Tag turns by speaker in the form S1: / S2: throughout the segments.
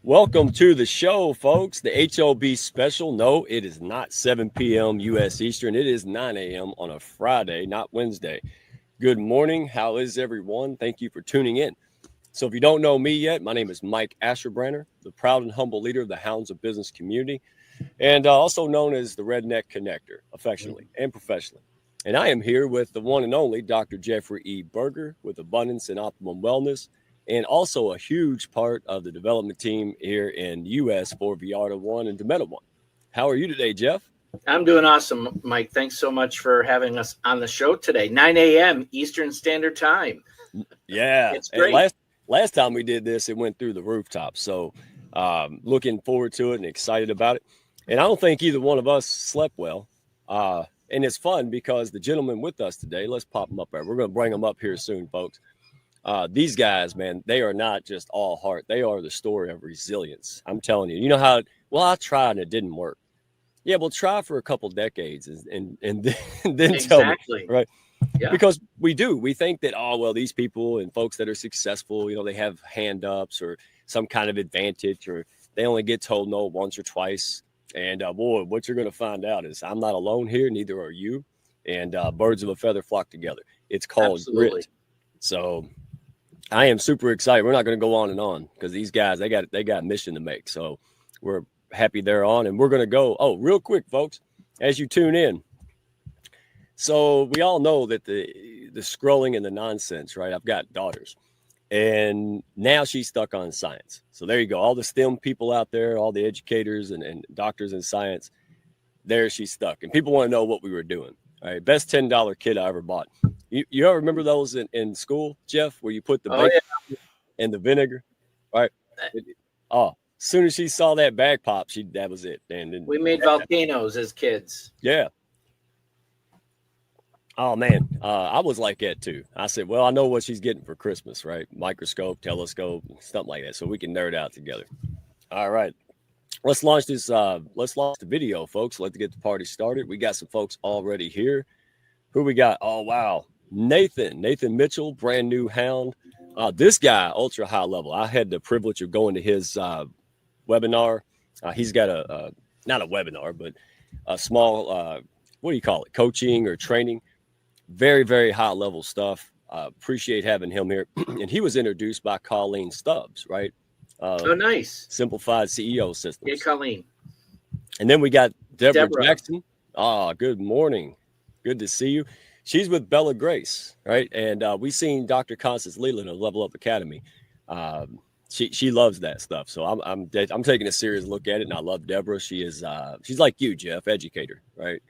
S1: Welcome to the show, folks. The HOB special. No, it is not 7 p.m. U.S. Eastern. It is 9 a.m. on a Friday, not Wednesday. Good morning. How is everyone? Thank you for tuning in. So if you don't know me yet, my name is Mike Asherbranner, the proud and humble leader of the Hounds of Business community, and also known as the Redneck Connector, affectionately and professionally. And I am here with the one and only Dr. Jeffrey E. Berger with Abundance and Optimum Wellness, and also a huge part of the development team here in U.S. for Viata One and Meta One. How are you today, Jeff?
S2: I'm doing awesome, Mike. Thanks so much for having us on the show today. 9 a.m. Eastern Standard Time.
S1: Yeah.
S2: It's great.
S1: And last time we did this, it went through the rooftop. So looking forward to it and excited about it. And I don't think either one of us slept well. And it's fun because the gentleman with us today, let's pop them up there. We're going to bring them up here soon, folks. These guys, man, they are not just all heart. They are the story of resilience. I'm telling you. You know how, I tried and it didn't work. Yeah, well, try for a couple decades and then tell me, right?
S2: Yeah.
S1: Because we think that, these people and folks that are successful, they have hand ups or some kind of advantage, or they only get told no once or twice. And boy, what you're going to find out is I'm not alone here. Neither are you. And birds of a feather flock together. It's called grit. So I am super excited. We're not going to go on and on because these guys, they got a mission to make. So we're happy they're on, and we're going to go. Oh, real quick, folks, as you tune in. So we all know that the scrolling and the nonsense, right? I've got daughters, and now she's stuck on science. So there you go. All the STEM people out there, all the educators and doctors in science, there she's stuck. And people want to know what we were doing. All right, best $10 kit I ever bought. You ever remember those in school, Jeff, where you put the bacon and the vinegar? All right. As soon as she saw that bag pop, that was it. And
S2: we made volcanoes as kids.
S1: Yeah. Oh, man. I was like that, too. I said, well, I know what she's getting for Christmas, right? Microscope, telescope, something like that. So we can nerd out together. All right. Let's launch this. Let's launch the video, folks. Let's get the party started. We got some folks already here. Who we got? Oh, wow. Nathan Mitchell, brand new hound. This guy, ultra high level. I had the privilege of going to his webinar. He's got not a webinar, but a small, what do you call it? Coaching or training. Very, very high level stuff. Appreciate having him here. And he was introduced by Colleen Stubbs, right?
S2: Nice.
S1: Simplified CEO Systems.
S2: Hey, Colleen.
S1: And then we got Deborah Jackson. Good morning. Good to see you. She's with Bella Grace, right? And we seen Dr. Constance Leland of Level Up Academy. She loves that stuff. So I'm taking a serious look at it, and I love Deborah. She's like you, Jeff, educator, right?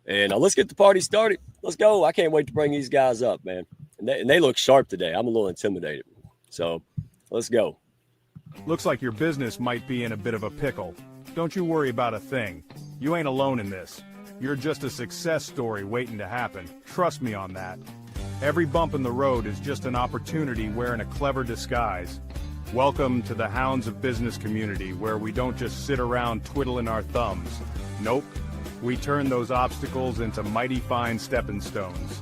S1: And let's get the party started. Let's go. I can't wait to bring these guys up, man. And they look sharp today. I'm a little intimidated. So let's go.
S3: Looks like your business might be in a bit of a pickle. Don't you worry about a thing. You ain't alone in this. You're just a success story waiting to happen. Trust me on that. Every bump in the road is just an opportunity wearing a clever disguise. Welcome to the Hounds of Business community, where we don't just sit around twiddling our thumbs. Nope. We turn those obstacles into mighty fine stepping stones.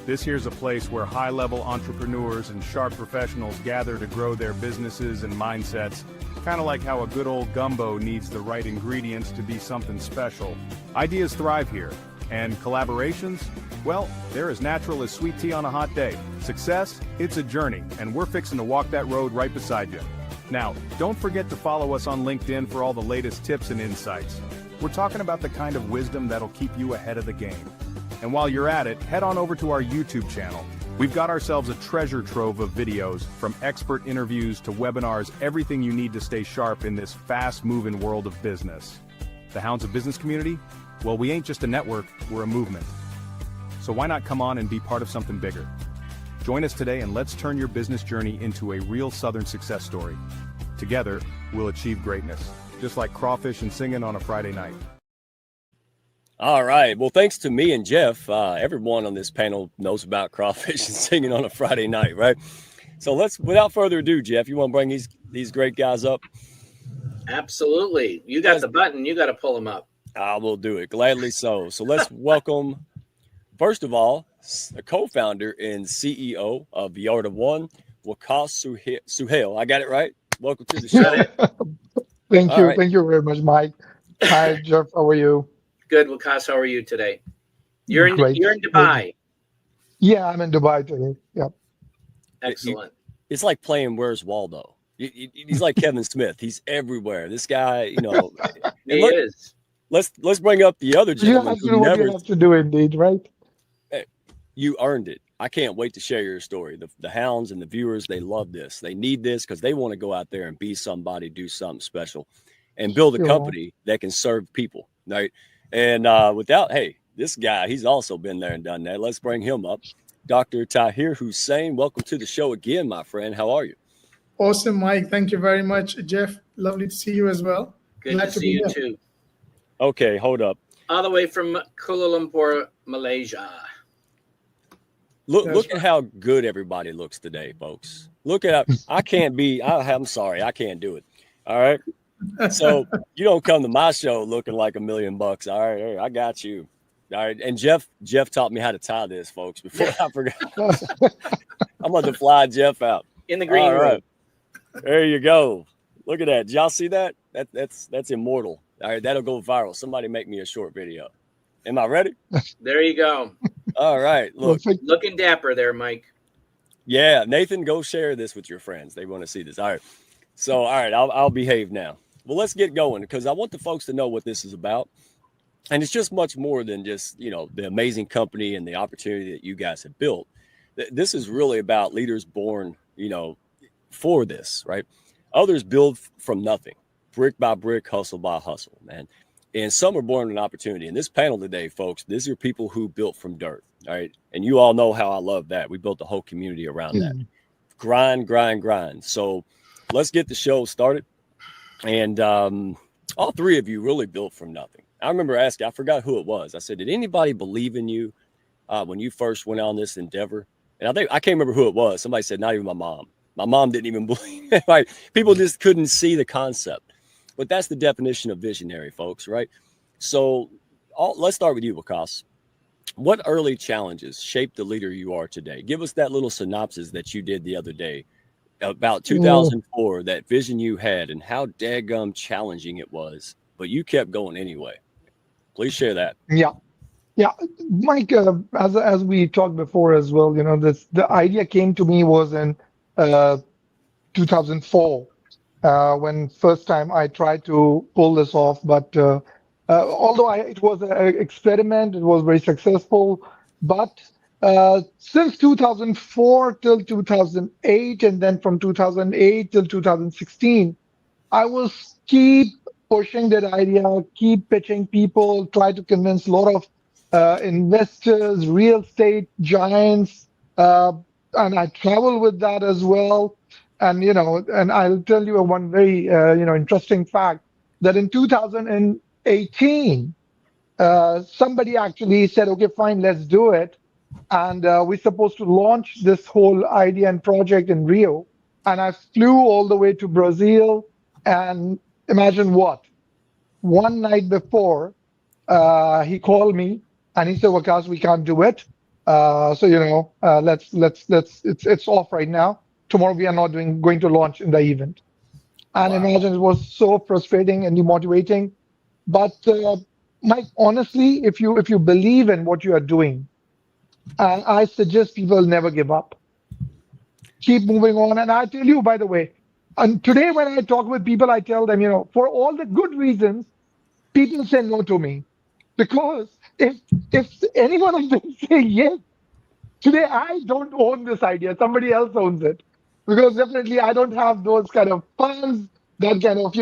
S3: This here's a place where high-level entrepreneurs and sharp professionals gather to grow their businesses and mindsets, kind of like how a good old gumbo needs the right ingredients to be something special. Ideas thrive here, and collaborations, well, they're as natural as sweet tea on a hot day. Success, it's a journey, and we're fixing to walk that road right beside you. Now, don't forget to follow us on LinkedIn for all the latest tips and insights. We're talking about the kind of wisdom that'll keep you ahead of the game. And while you're at it, head on over to our YouTube channel. We've got ourselves a treasure trove of videos, from expert interviews to webinars, everything you need to stay sharp in this fast-moving world of business. The Hounds of Business community? Well, we ain't just a network, we're a movement. So why not come on and be part of something bigger? Join us today and let's turn your business journey into a real Southern success story. Together, we'll achieve greatness, just like crawfish and singing on a Friday night.
S1: All right. Well, thanks to me and Jeff, everyone on this panel knows about crawfish and singing on a Friday night, right? So without further ado, Jeff, you want to bring these great guys up?
S2: Absolutely. You got the button. You got to pull them up.
S1: I will do it. Gladly so. So let's welcome, first of all, a co-founder and CEO of Viata One, Waqas Suhail. I got it right? Welcome to the show.
S4: Thank
S1: All
S4: you.
S1: right.
S4: Thank you very much, Mike. Hi, Jeff. How are you?
S2: Good, Wakas. How are you today? You're in
S4: Great.
S2: Dubai.
S4: Yeah, I'm in Dubai today. Yeah.
S2: Excellent.
S1: It's like playing Where's Waldo. He's like Kevin Smith. He's everywhere. This guy,
S2: He
S1: and
S2: is.
S1: let's bring up the other
S4: You
S1: gentleman
S4: have to
S1: who
S4: do what
S1: never.
S4: you have to do, indeed, right?
S1: You earned it. I can't wait to share your story. The hounds and the viewers, they love this. They need this because they want to go out there and be somebody, do something special, and build a
S4: Sure.
S1: company that can serve people, right? And this guy, he's also been there and done that. Let's bring him up. Dr. Tahir Hussein, welcome to the show again, my friend. How are you?
S5: Awesome, Mike. Thank you very much, Jeff. Lovely to see you as well.
S2: Good
S5: Glad
S2: to
S5: to
S2: see
S5: be
S2: you
S5: here.
S2: too.
S1: Okay, hold up.
S2: All the way from Kuala Lumpur, Malaysia.
S1: Look at how good everybody looks today, folks. Look at I'm sorry, I can't do it. All right. So you don't come to my show looking like $1 million. All right, hey, I got you. All right. And Jeff taught me how to tie this, folks, before I forgot. I'm going to fly Jeff out.
S2: In the green
S1: All
S2: room.
S1: right. There you go. Look at that. Did y'all see that? That's immortal. All right, that'll go viral. Somebody make me a short video. Am I ready?
S2: There you go.
S1: All right. Look.
S4: Perfect.
S2: Looking dapper there, Mike.
S1: Yeah, Nathan, go share this with your friends. They want to see this. All right. So, all right, I'll behave now. Well, let's get going because I want the folks to know what this is about. And it's just much more than just, the amazing company and the opportunity that you guys have built. This is really about leaders born, for this, right? Others build from nothing, brick by brick, hustle by hustle, man. And some are born an opportunity. In this panel today, folks, these are people who built from dirt, all right? And you all know how I love that. We built a whole community around that. Grind, grind, grind. So let's get the show started. And all three of you really built from nothing. I remember asking, I forgot who it was. I said, did anybody believe in you when you first went on this endeavor? And I can't remember who it was. Somebody said, not even my mom. My mom didn't even believe it. Right? People just couldn't see the concept. But that's the definition of visionary, folks, right? So let's start with you, Wakas. What early challenges shaped the leader you are today? Give us that little synopsis that you did the other day about 2004, that vision you had and how daggum challenging it was, but you kept going anyway. Please share that.
S4: Yeah. Mike, as we talked before as well, the idea came to me was in 2004 when first time I tried to pull this off. But although it was an experiment, it was very successful. But since 2004 till 2008, and then from 2008 till 2016, I was keep pushing that idea, keep pitching people, try to convince a lot of investors, real estate giants, and I travel with that as well. And and I'll tell you one very interesting fact that in 2018, somebody actually said, "Okay, fine, let's do it." And we're supposed to launch this whole idea and project in Rio. And I flew all the way to Brazil. And imagine what? One night before, he called me and he said, "Wakas, we can't do it. Let's it's off right now. Tomorrow we are not going to launch in the event." And
S1: Wow.
S4: imagine, it was so frustrating and demotivating. But Mike, honestly, if you believe in what you are doing, I suggest people never give up. Keep moving on. And I tell you, by the way, and today when I talk with people, I tell them, for all the good reasons, people say no to me. Because if any one of them say yes, today I don't own this idea. Somebody else owns it. Because definitely I don't have those kind of funds, that kind of,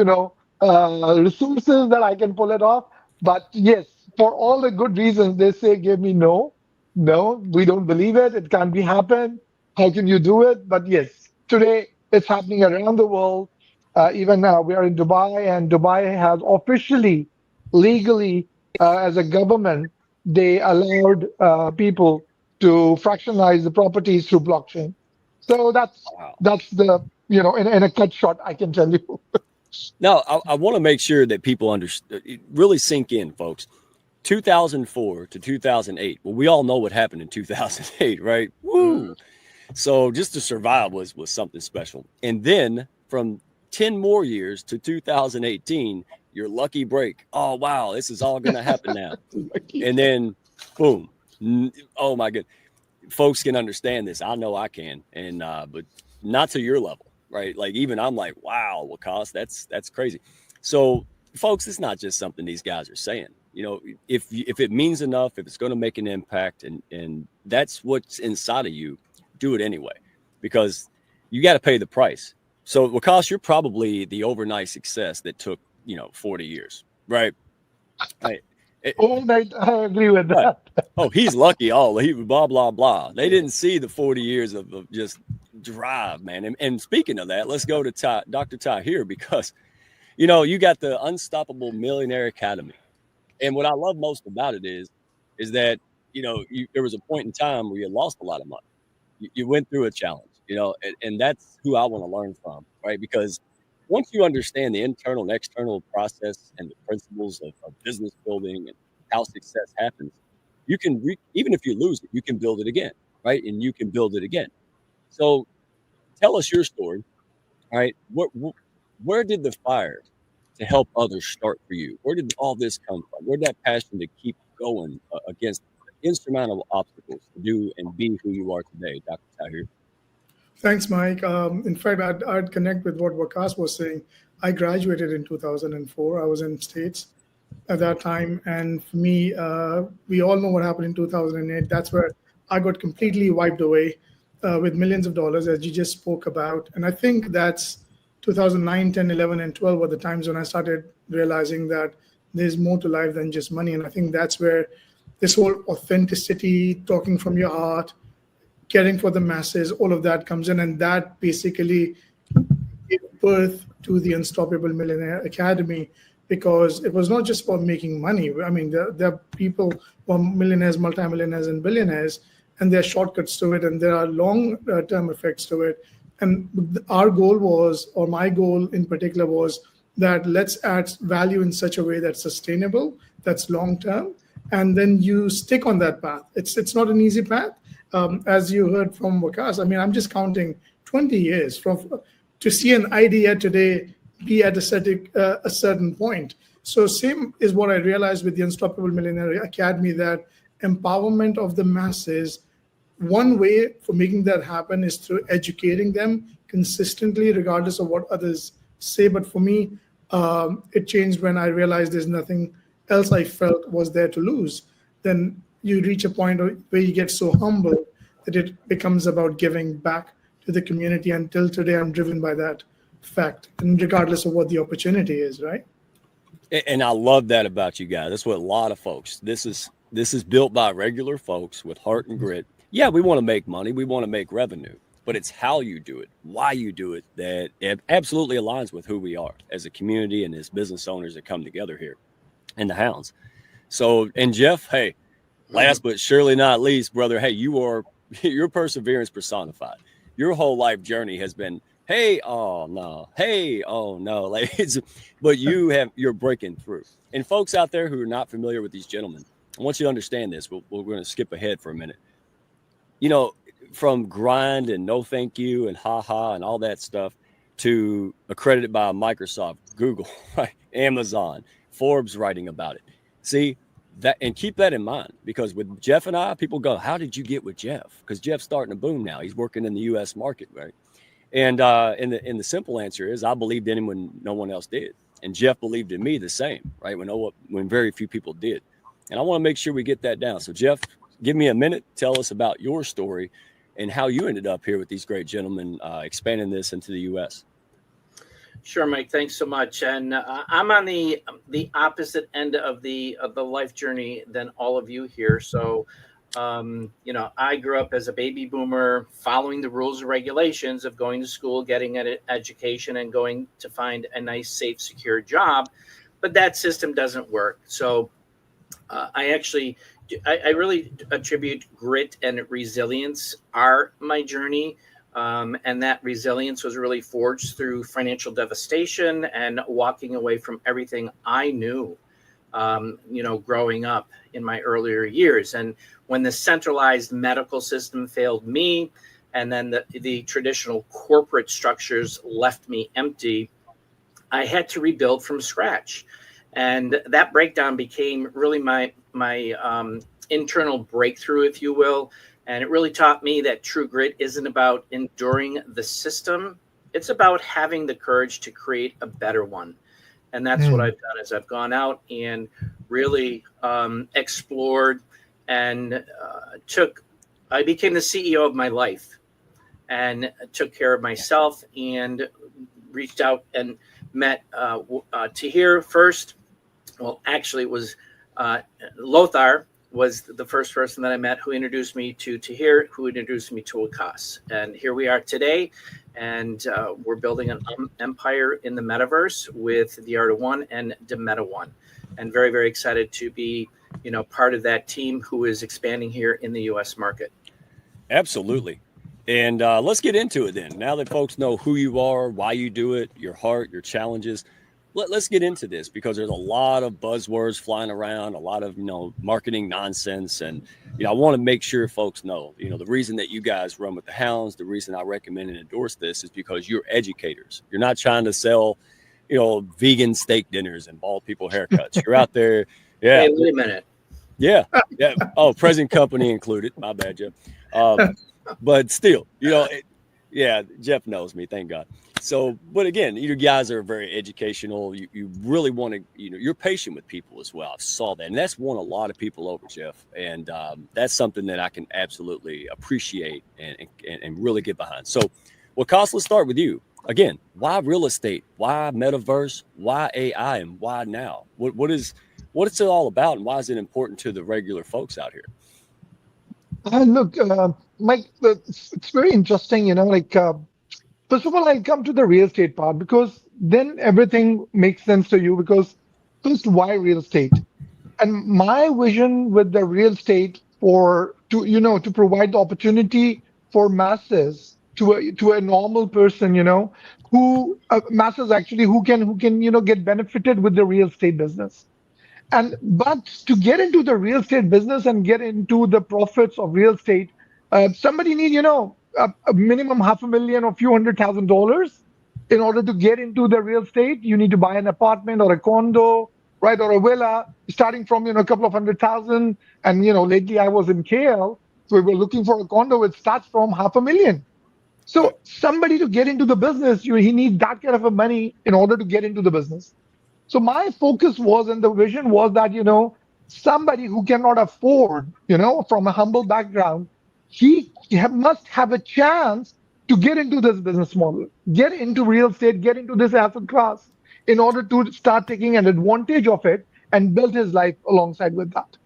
S4: resources that I can pull it off. But yes, for all the good reasons, they say, give me no, we don't believe it. It can't be happen. How can you do it? But yes, today it's happening around the world. Even now we are in Dubai, and Dubai has officially, legally, as a government, they allowed people to fractionalize the properties through blockchain. So that's the, in a cut short, I can tell you.
S1: Now, I want to make sure that people understand, really sink in, folks. 2004 to 2008. Well, we all know what happened in 2008, right? Woo! So just to survive was something special. And then from 10 more years to 2018, your lucky break. Oh, wow, this is all going to happen now. And then, boom. Oh, my goodness. Folks can understand this. I know I can. And, but not to your level, right? Like, even I'm like, wow, Wakas, that's crazy. So, folks, it's not just something these guys are saying. You know, if it means enough, if it's going to make an impact, and that's what's inside of you, do it anyway, because you got to pay the price. So, Wakas, you're probably the overnight success that took, 40 years, right? Right.
S4: Overnight, I agree with
S1: Right.
S4: that.
S1: Oh, he's lucky. Oh, he blah, blah, blah. They didn't see the 40 years of just drive, man. And speaking of that, let's go to Dr. Ty here, because, you got the Unstoppable Millionaire Academy. And what I love most about it is that, there was a point in time where you lost a lot of money. You went through a challenge, and that's who I want to learn from, right? Because once you understand the internal and external process and the principles of business building and how success happens, you can, even if you lose it, you can build it again, right? And you can build it again. So tell us your story, all right? Where did the fire to help others start for you? Where did all this come from? Where did that passion to keep going against insurmountable obstacles to do and be who you are today, Dr. Tahir?
S5: Thanks, Mike. In fact, I'd connect with what Wakas was saying. I graduated in 2004. I was in States at that time. And for me, we all know what happened in 2008. That's where I got completely wiped away with millions of dollars, as you just spoke about. And I think that's 2009, 10, 11, and 12 were the times when I started realizing that there's more to life than just money. And I think that's where this whole authenticity, talking from your heart, caring for the masses, all of that comes in. And that basically gave birth to the Unstoppable Millionaire Academy, because it was not just about making money. I mean, there are people who are millionaires, multimillionaires, and billionaires, and there are shortcuts to it, and there are long-term effects to it. And our goal was, or my goal in particular was, that let's add value in such a way that's sustainable, that's long-term, and then you stick on that path. It's not an easy path. As you heard from Wakas, I mean, I'm just counting 20 years to see an idea today be at a certain point. So same is what I realized with the Unstoppable Millionaire Academy, that empowerment of the masses, one way for making that happen is through educating them consistently, regardless of what others say. But for me, it changed when I realized there's nothing else I felt was there to lose. Then you reach a point where you get so humble that it becomes about giving back to the community. Until today, I'm driven by that fact, and regardless of what the opportunity is, right?
S1: And I love that about you guys. That's what a lot of folks, this is built by regular folks with heart and grit. Yeah, we want to make money, we want to make revenue, but it's how you do it, why you do it, that it absolutely aligns with who we are as a community and as business owners that come together here in the Hounds. So, and Jeff, hey, last but surely not least, brother, hey, your perseverance personified. Your whole life journey has been, hey, oh no, hey, oh no, like but you're breaking through. And folks out there who are not familiar with these gentlemen, I want you to understand this. We're going to skip ahead for a minute. From grind and no thank you and haha and all that stuff to accredited by Microsoft, Google, right, Amazon, Forbes writing about it. See that, and keep that in mind, because with Jeff and I, people go, how did you get with Jeff? Because Jeff's starting to boom now. He's working in the U.S. market, right? And the simple answer is I believed in him when no one else did. And Jeff believed in me the same, right? When very few people did. And I want to make sure we get that down. So Jeff, give me a minute. Tell us about your story and how you ended up here with these great gentlemen, expanding this into the U.S.
S2: Sure, Mike. Thanks so much. And I'm on the opposite end of the life journey than all of you here. So, I grew up as a baby boomer, following the rules and regulations of going to school, getting an education, and going to find a nice, safe, secure job. But that system doesn't work. So I really attribute grit and resilience are my journey. And that resilience was really forged through financial devastation and walking away from everything I knew, growing up in my earlier years. And when the centralized medical system failed me, and then the traditional corporate structures left me empty, I had to rebuild from scratch. And that breakdown became really my internal breakthrough, if you will. And it really taught me that true grit isn't about enduring the system. It's about having the courage to create a better one. And that's what I've done is I've gone out and really explored and I became the CEO of my life and took care of myself and reached out and met Tahir first. Well, actually, it was Lothar was the first person that I met who introduced me to Tahir, who introduced me to Wakas. And here we are today, and we're building an empire in the metaverse with the Art of One and the Meta One. And very, very excited to be, part of that team who is expanding here in the U.S. market.
S1: Absolutely. And let's get into it then. Now that folks know who you are, why you do it, your heart, your challenges, let's get into this because there's a lot of buzzwords flying around, a lot of, marketing nonsense. And, I want to make sure folks know, the reason that you guys run with the Hounds, the reason I recommend and endorse this is because you're educators. You're not trying to sell, vegan steak dinners and bald people haircuts. You're out there. Yeah.
S2: Hey, wait a minute.
S1: Yeah. Yeah. Oh, present company included. My bad, Jeff. But still, yeah, Jeff knows me. Thank God. So, but again, you guys are very educational. You really want to, you're patient with people as well. I saw that. And that's won a lot of people over, Jeff. And that's something that I can absolutely appreciate and really get behind. So, Wakas, let's start with you. Again, why real estate? Why metaverse? Why AI? And why now? What is it all about? And why is it important to the regular folks out here?
S4: Look, Mike, it's very interesting, first of all, I come to the real estate part because then everything makes sense to you because first, why real estate? And my vision with the real estate to provide the opportunity for masses to a normal person, who masses actually who can get benefited with the real estate business. But to get into the real estate business and get into the profits of real estate, somebody need, a minimum $500,000 or few $100,000 in order to get into the real estate. You need to buy an apartment or a condo, right, or a villa, starting from a couple of $100,000. And lately I was in KL, so we were looking for a condo. It starts from $500,000. So somebody to get into the business, he needs that kind of a money in order to get into the business. So my focus was, and the vision was that, somebody who cannot afford, from a humble background, he must have a chance to get into this business model, get into real estate, get into this asset class in order to start taking an advantage of it and build his life alongside with that.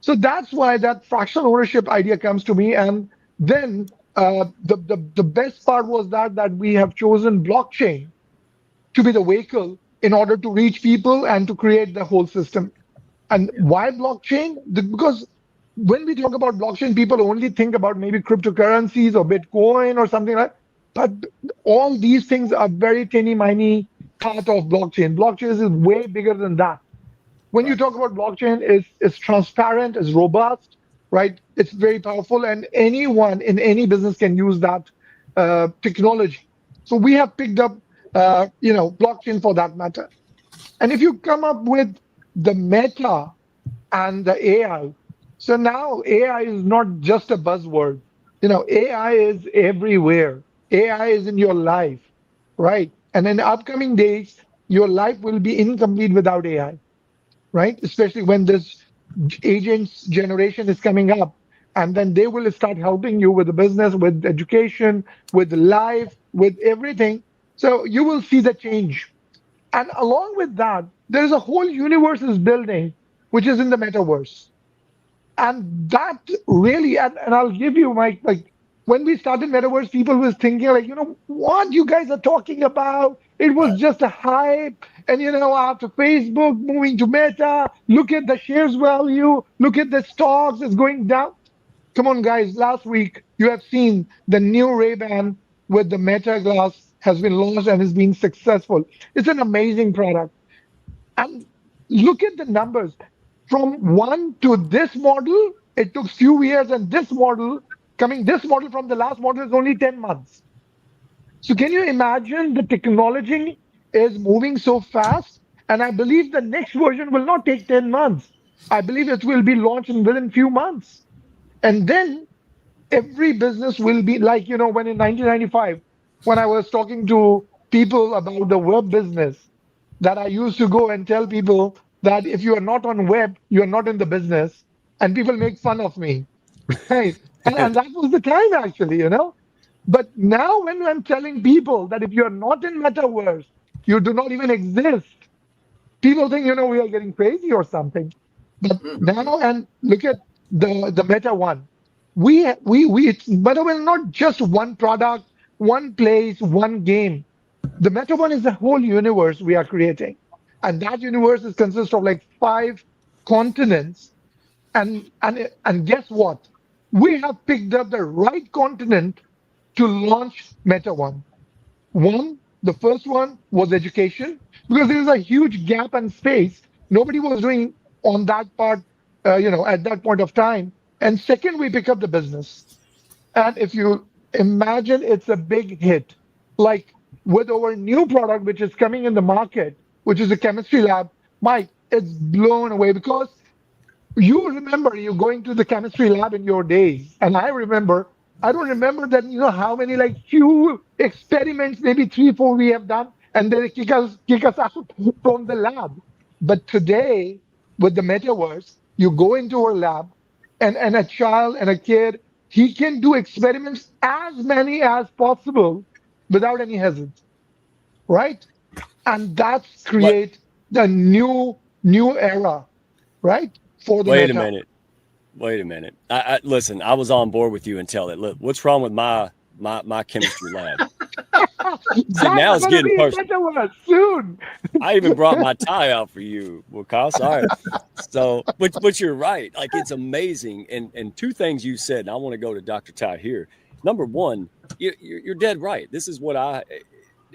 S4: So that's why that fractional ownership idea comes to me. And then the best part was that we have chosen blockchain to be the vehicle in order to reach people and to create the whole system. And why blockchain? Because when we talk about blockchain, people only think about maybe cryptocurrencies or Bitcoin or something like that. But all these things are very tiny part of blockchain. Blockchain is way bigger than that. When you talk about blockchain, it's transparent, it's robust, right? It's very powerful, and anyone in any business can use that technology. So we have picked up blockchain for that matter. And if you come up with the meta and the AI, so now AI is not just a buzzword. AI is everywhere. AI is in your life, right? And in the upcoming days, your life will be incomplete without AI, right? Especially when this agents generation is coming up. And then they will start helping you with the business, with education, with life, with everything. So you will see the change. And along with that, there is a whole universe is building, which is in the metaverse. And that really, and I'll give you when we started metaverse, people was thinking what you guys are talking about? It was just a hype. And after Facebook moving to Meta, look at the shares value, look at the stocks, it's going down. Come on, guys. Last week, you have seen the new Ray-Ban with the Meta glass has been launched and is being successful. It's an amazing product. And look at the numbers. From one to this model, it took few years, and this model from the last model is only 10 months. So can you imagine the technology is moving so fast, and I believe the next version will not take 10 months. I believe it will be launched within few months. And then every business will be like, when in 1995, when I was talking to people about the web business, that I used to go and tell people that if you are not on web, you are not in the business. And people make fun of me, right? And that was the time actually. But now when I'm telling people that if you're not in metaverse, you do not even exist, people think, we are getting crazy or something. But now, and look at the Meta one. It's Meta one is not just one product, one place, one game. The Meta one is a whole universe we are creating. And that universe is consists of like 5 continents. And guess what? We have picked up the right continent to launch Meta one. The first one was education, because there is a huge gap and space. Nobody was doing on that part, at that point of time. And second, we pick up the business. And if you imagine, it's a big hit. Like with our new product, which is coming in the market, which is a chemistry lab, Mike, it's blown away because you remember you going to the chemistry lab in your days, and I don't remember that, how many like few experiments, maybe 3 4 we have done, and then they kick us out from the lab. But today, with the metaverse, you go into a lab, and a child and a kid, he can do experiments as many as possible without any hesitation, right? And that's
S1: What?
S4: create the new era, right? For the
S1: Wait a
S4: meta.
S1: minute. Wait a minute. Listen. I was on board with you until it. Look, what's wrong with my chemistry lab? See, now
S4: That's
S1: it's
S4: gonna
S1: getting
S4: be in
S1: personal.
S4: metaverse soon.
S1: I even brought my tie out for you, Wakas. All right. So, but you're right. Like it's amazing. And two things you said, and I want to go to Dr. Ty here. Number one, you're dead right. This is what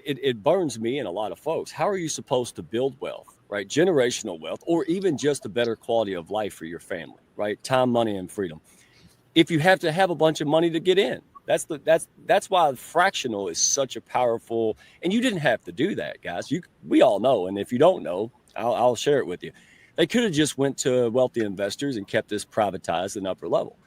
S1: it burns me and a lot of folks. How are you supposed to build wealth, right? Generational wealth, or even just a better quality of life for your family, right? Time, money, and freedom. If you have to have a bunch of money to get in, that's why fractional is such a powerful. And you didn't have to do that, guys. We all know, and if you don't know, I'll share it with you. They could have just went to wealthy investors and kept this privatized and upper level.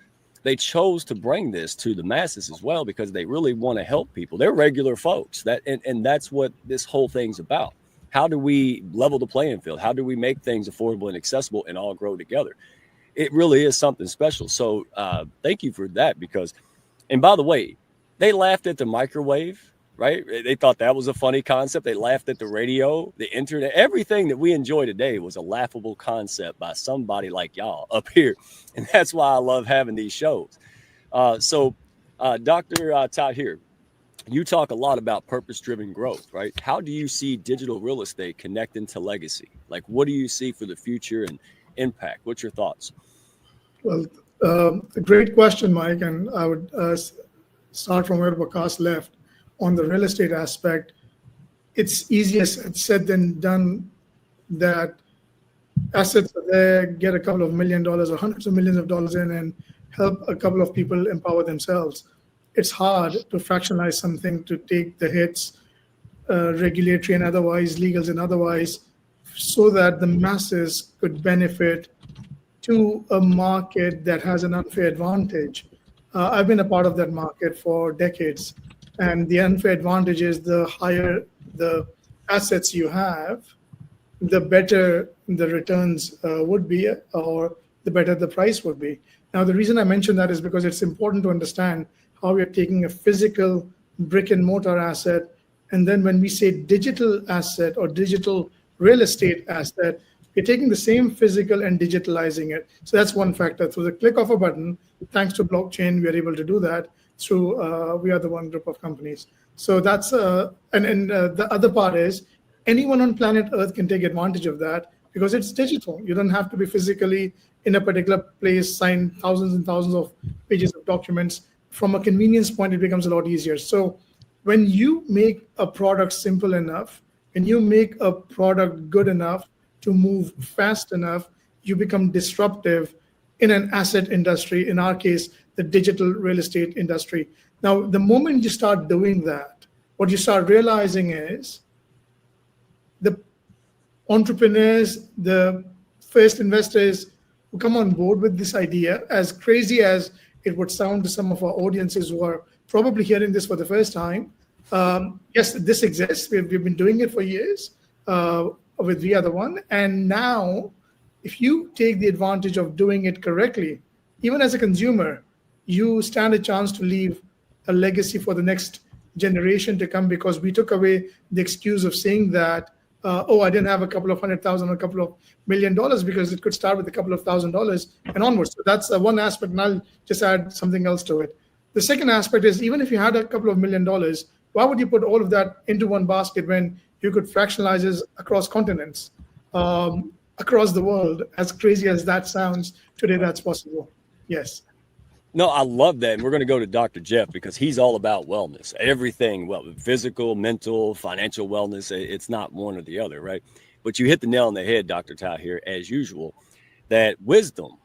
S1: They chose to bring this to the masses as well because they really want to help people. They're regular folks. And that's what this whole thing's about. How do we level the playing field? How do we make things affordable and accessible and all grow together? It really is something special. So thank you for that because, and by the way, they laughed at the microwave, right? They thought that was a funny concept. They laughed at the radio, the internet. Everything that we enjoy today was a laughable concept by somebody like y'all up here. And that's why I love having these shows. So Dr. Todd here, you talk a lot about purpose-driven growth, right? How do you see digital real estate connecting to legacy? Like, what do you see for the future and impact? What's your thoughts?
S5: Well, a great question, Mike, and I would start from where Wakas left on the real estate aspect. It's easier said than done that assets are there, get a couple of $1 million or hundreds of millions of dollars in and help a couple of people empower themselves. It's hard to fractionalize something, to take the hits, regulatory and otherwise, legals and otherwise, so that the masses could benefit to a market that has an unfair advantage. I've been a part of that market for decades, and the unfair advantage is the higher the assets you have, the better the returns would be, or the better the price would be. Now, the reason I mention that is because it's important to understand how we are taking a physical brick and mortar asset, and then when we say digital asset or digital real estate asset, we're taking the same physical and digitalizing it. So that's one factor. Through the click of a button, thanks to blockchain, we are able to do that through we are the one group of companies. So that's the other part is anyone on planet Earth can take advantage of that because it's digital. You don't have to be physically in a particular place, sign thousands and thousands of pages of documents. From a convenience point, it becomes a lot easier. So when you make a product simple enough, when you make a product good enough to move fast enough, you become disruptive in an asset industry, in our case, the digital real estate industry. Now, the moment you start doing that, what you start realizing is the entrepreneurs, the first investors who come on board with this idea, as crazy as it would sound to some of our audiences who are probably hearing this for the first time. Yes, this exists. We've been doing it for years with We Are the One. And now, if you take the advantage of doing it correctly, even as a consumer, you stand a chance to leave a legacy for the next generation to come, because we took away the excuse of saying that, I didn't have a couple of $100,000 or a couple of $1 million, because it could start with a couple of $1,000s and onwards. So that's one aspect, and I'll just add something else to it. The second aspect is, even if you had a couple of $1 million, why would you put all of that into one basket when you could fractionalize it across continents, across the world? As crazy as that sounds, today that's possible. Yes.
S1: No, I love that. And we're going to go to Dr. Jeff, because he's all about wellness, everything, well, physical, mental, financial wellness. It's not one or the other, right? But you hit the nail on the head, Dr. Ty, here, as usual, that wisdom,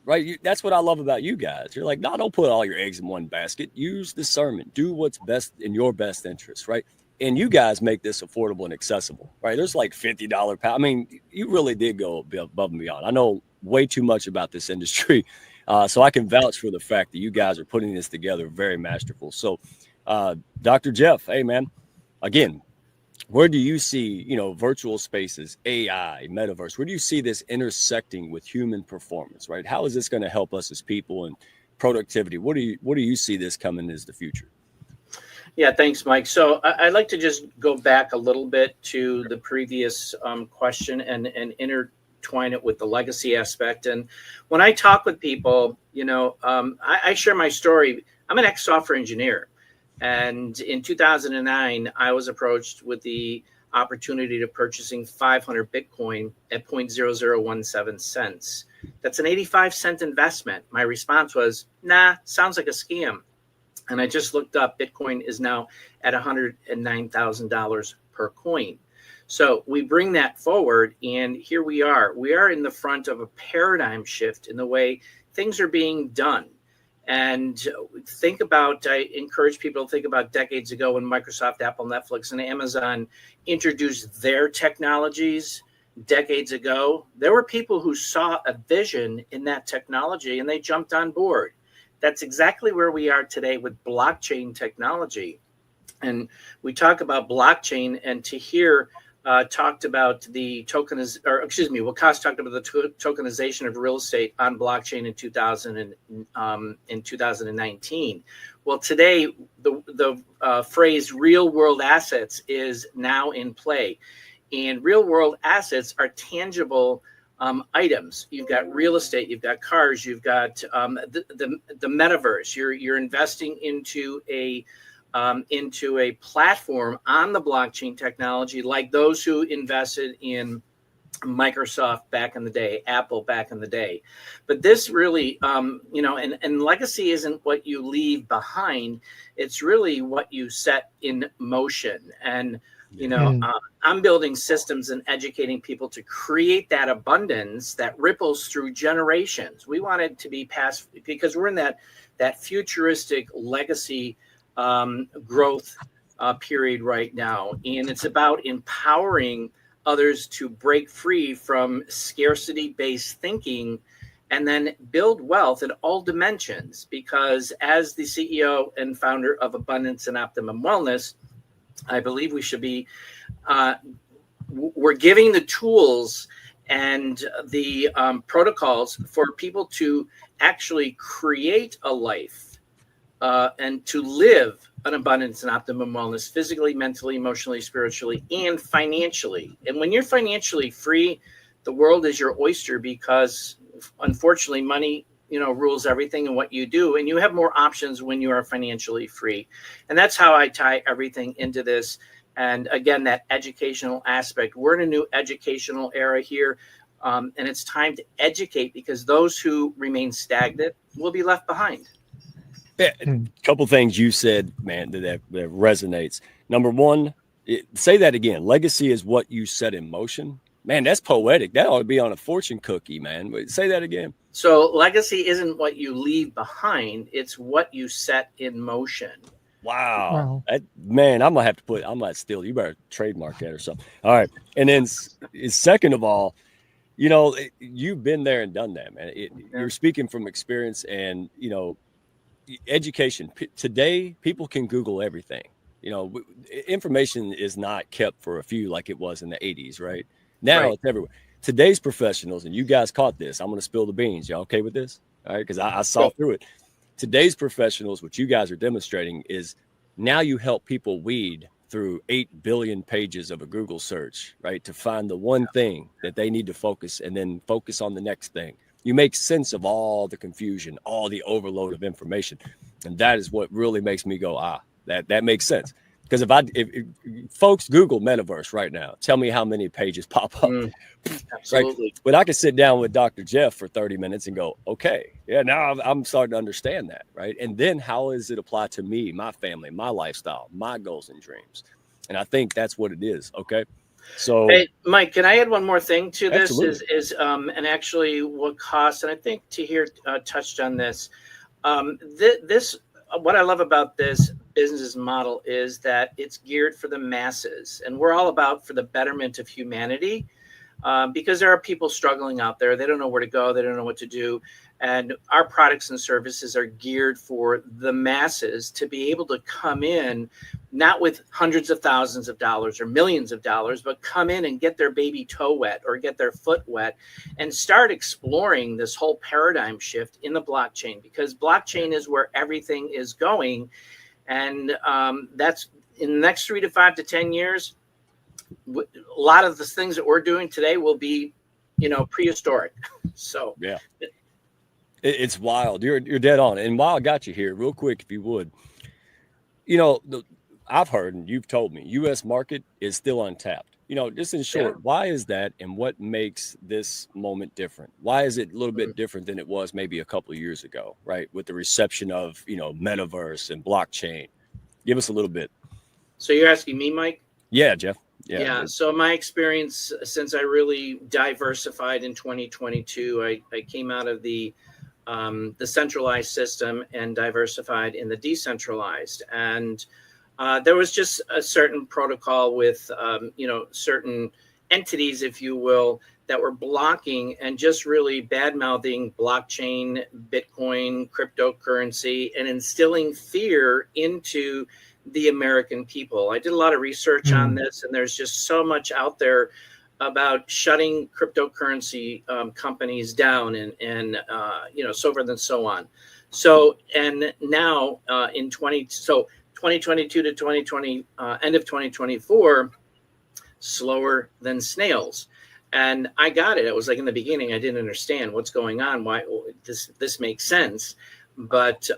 S1: right? That's what I love about you guys. You're like, no, don't put all your eggs in one basket. Use discernment. Do what's best in your best interest, right? And you guys make this affordable and accessible, right? There's like $50 I mean, you really did go above and beyond. I know way too much about this industry. So I can vouch for the fact that you guys are putting this together very masterful. So, Dr. Jeff, hey, man, again, where do you see, virtual spaces, AI, metaverse? Where do you see this intersecting with human performance, right? How is this going to help us as people and productivity? What do you see this coming as the future?
S2: Yeah, thanks, Mike. So I'd like to just go back a little bit to the previous question and intertwine it with the legacy aspect. And when I talk with people, I share my story. I'm an ex-software engineer. And in 2009, I was approached with the opportunity to purchasing 500 Bitcoin at 0.0017 cents. That's an 85-cent investment. My response was, nah, sounds like a scam. And I just looked up, Bitcoin is now at $109,000 per coin. So we bring that forward, and here we are. We are in the front of a paradigm shift in the way things are being done. And I encourage people to think about decades ago when Microsoft, Apple, Netflix, and Amazon introduced their technologies decades ago. There were people who saw a vision in that technology, and they jumped on board. That's exactly where we are today with blockchain technology. And we talk about blockchain, and Tahir talked about the Waqas talked about the tokenization of real estate on blockchain in 2019. Well, today the phrase real world assets is now in play, and real world assets are tangible items. You've got real estate, you've got cars, you've got the metaverse. You're investing into a platform on the blockchain technology, like those who invested in Microsoft back in the day, Apple back in the day. But this really, and legacy isn't what you leave behind. It's really what you set in motion. And I'm building systems and educating people to create that abundance that ripples through generations. We want it to be passed, because we're in that futuristic legacy growth period right now. And it's about empowering others to break free from scarcity-based thinking and then build wealth in all dimensions. Because as the CEO and founder of Abundance and Optimum Wellness, I believe we should be, we're giving the tools and the protocols for people to actually create a life and to live an abundance and optimum wellness, physically, mentally, emotionally, spiritually, and financially. And when you're financially free, the world is your oyster, because unfortunately money, rules everything in what you do. And you have more options when you are financially free. And that's how I tie everything into this. And again, that educational aspect. We're in a new educational era here. And it's time to educate, because those who remain stagnant will be left behind.
S1: Yeah, a couple things you said, man, that resonates. Number one, say that again. Legacy is what you set in motion. Man, that's poetic. That ought to be on a fortune cookie, man. Say that again.
S2: So legacy isn't what you leave behind. It's what you set in motion.
S1: Wow. Man, I'm gonna steal. You better trademark that or something. All right. And then second of all, you've been there and done that, man. You're speaking from experience and, education. Today, people can Google everything. Information is not kept for a few like it was in the 80s, right? Now it's everywhere. Today's professionals, and you guys caught this. I'm going to spill the beans. Y'all okay with this? All right. Because I saw through it. Today's professionals, what you guys are demonstrating is now you help people weed through 8 billion pages of a Google search, right? To find the one thing that they need to focus and then focus on the next thing. You make sense of all the confusion, all the overload of information. And that is what really makes me go, that makes sense. Because if folks Google Metaverse right now, tell me how many pages pop up.
S2: Absolutely.
S1: Right? But I could sit down with Dr. Jeff for 30 minutes and go, okay, yeah, now I'm starting to understand that, right? And then how does it apply to me, my family, my lifestyle, my goals and dreams? And I think that's what it is, okay? So,
S2: hey, Mike, can I add one more thing to this?
S1: Absolutely.
S2: And actually what costs, and I think Tahir touched on this. What I love about this business model is that it's geared for the masses, and we're all about for the betterment of humanity, because there are people struggling out there. They don't know where to go. They don't know what to do. And our products and services are geared for the masses to be able to come in, not with hundreds of thousands of dollars or millions of dollars, but come in and get their baby toe wet or get their foot wet and start exploring this whole paradigm shift in the blockchain, because blockchain is where everything is going. And that's in the next 3 to 5 to 10 years. A lot of the things that we're doing today will be, prehistoric. So
S1: yeah, it's wild. You're dead on. And while I got you here, real quick, if you would, I've heard and you've told me, U.S. market is still untapped. Just in short, why is that, and what makes this moment different? Why is it a little bit different than it was maybe a couple of years ago, right? With the reception of Metaverse and blockchain. Give us a little bit.
S2: So you're asking me, Mike?
S1: Yeah, Jeff.
S2: Yeah. So my experience since I really diversified in 2022, I came out of the centralized system and diversified in the decentralized. And there was just a certain protocol with, certain entities, if you will, that were blocking and just really bad-mouthing blockchain, Bitcoin, cryptocurrency, and instilling fear into the American people. I did a lot of research on this, and there's just so much out there about shutting cryptocurrency companies down and so forth and so on. So, and now in 2022 to 2020, end of 2024, slower than snails. And I got it. It was like in the beginning, I didn't understand what's going on. Why this makes sense. But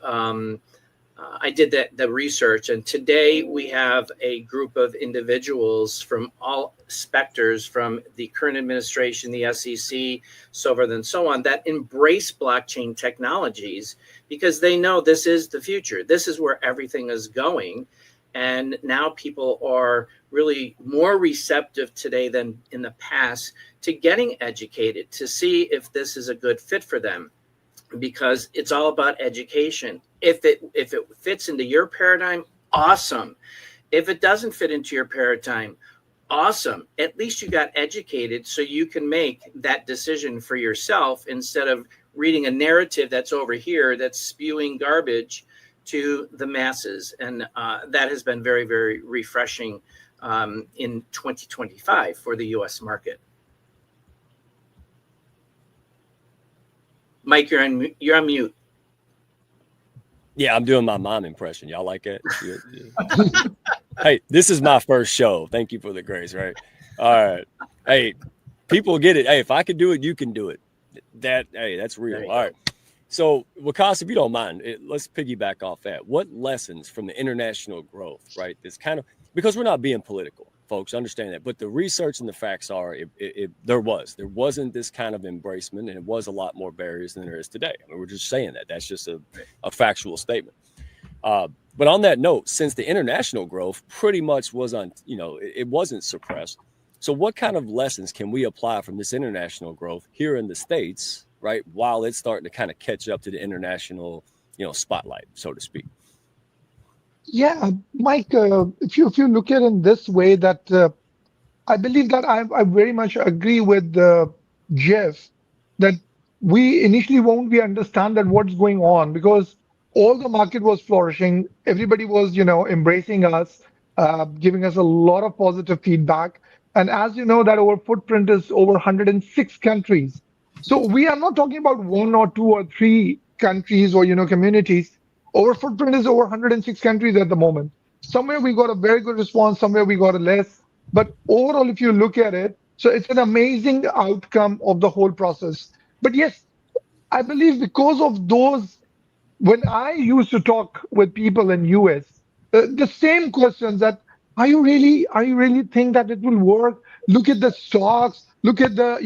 S2: I did the research, and today we have a group of individuals from all specters, from the current administration, the SEC, so forth and so on, that embrace blockchain technologies because they know this is the future. This is where everything is going. And now people are really more receptive today than in the past to getting educated, to see if this is a good fit for them, because it's all about education. If it fits into your paradigm, awesome. If it doesn't fit into your paradigm, awesome. At least you got educated so you can make that decision for yourself instead of reading a narrative that's over here that's spewing garbage to the masses. And that has been very, very refreshing in 2025 for the U.S. market. Mike, you're on mute.
S1: Yeah, I'm doing my mom impression. Y'all like that? Yeah. Hey, this is my first show. Thank you for the grace, right? All right. Hey, people get it. Hey, if I can do it, you can do it. That's real. All right. So, Wakas, if you don't mind, let's piggyback off that. What lessons from the international growth, right? This kind of, because we're not being political, folks, understand that. But the research and the facts are, there wasn't this kind of embracement, and it was a lot more barriers than there is today. I mean, we're just saying that. That's just a factual statement. But on that note, since the international growth pretty much was it wasn't suppressed. So what kind of lessons can we apply from this international growth here in the States, right, while it's starting to kind of catch up to the international, spotlight, so to speak?
S4: Yeah, Mike, if you look at it in this way, that I believe that I very much agree with Jeff that we initially won't be understand that what's going on because all the market was flourishing. Everybody was, embracing us, giving us a lot of positive feedback. And as you know, that our footprint is over 106 countries. So we are not talking about one or two or three countries or, communities. Our footprint is over 106 countries at the moment. Somewhere we got a very good response, somewhere we got a less. But overall, if you look at it, so it's an amazing outcome of the whole process. But yes, I believe because of those, when I used to talk with people in US, the same questions that are you really think that it will work? Look at the stocks, look at the,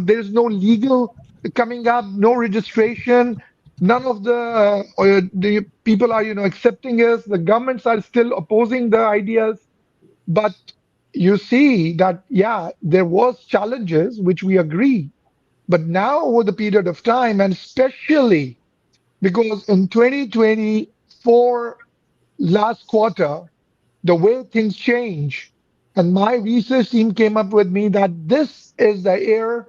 S4: there's no legal coming up, no registration. None of the people are, accepting us. The governments are still opposing the ideas. But you see that, yeah, there was challenges, which we agree. But now over the period of time, and especially because in 2024 last quarter, the way things change, and my research team came up with me that this is the year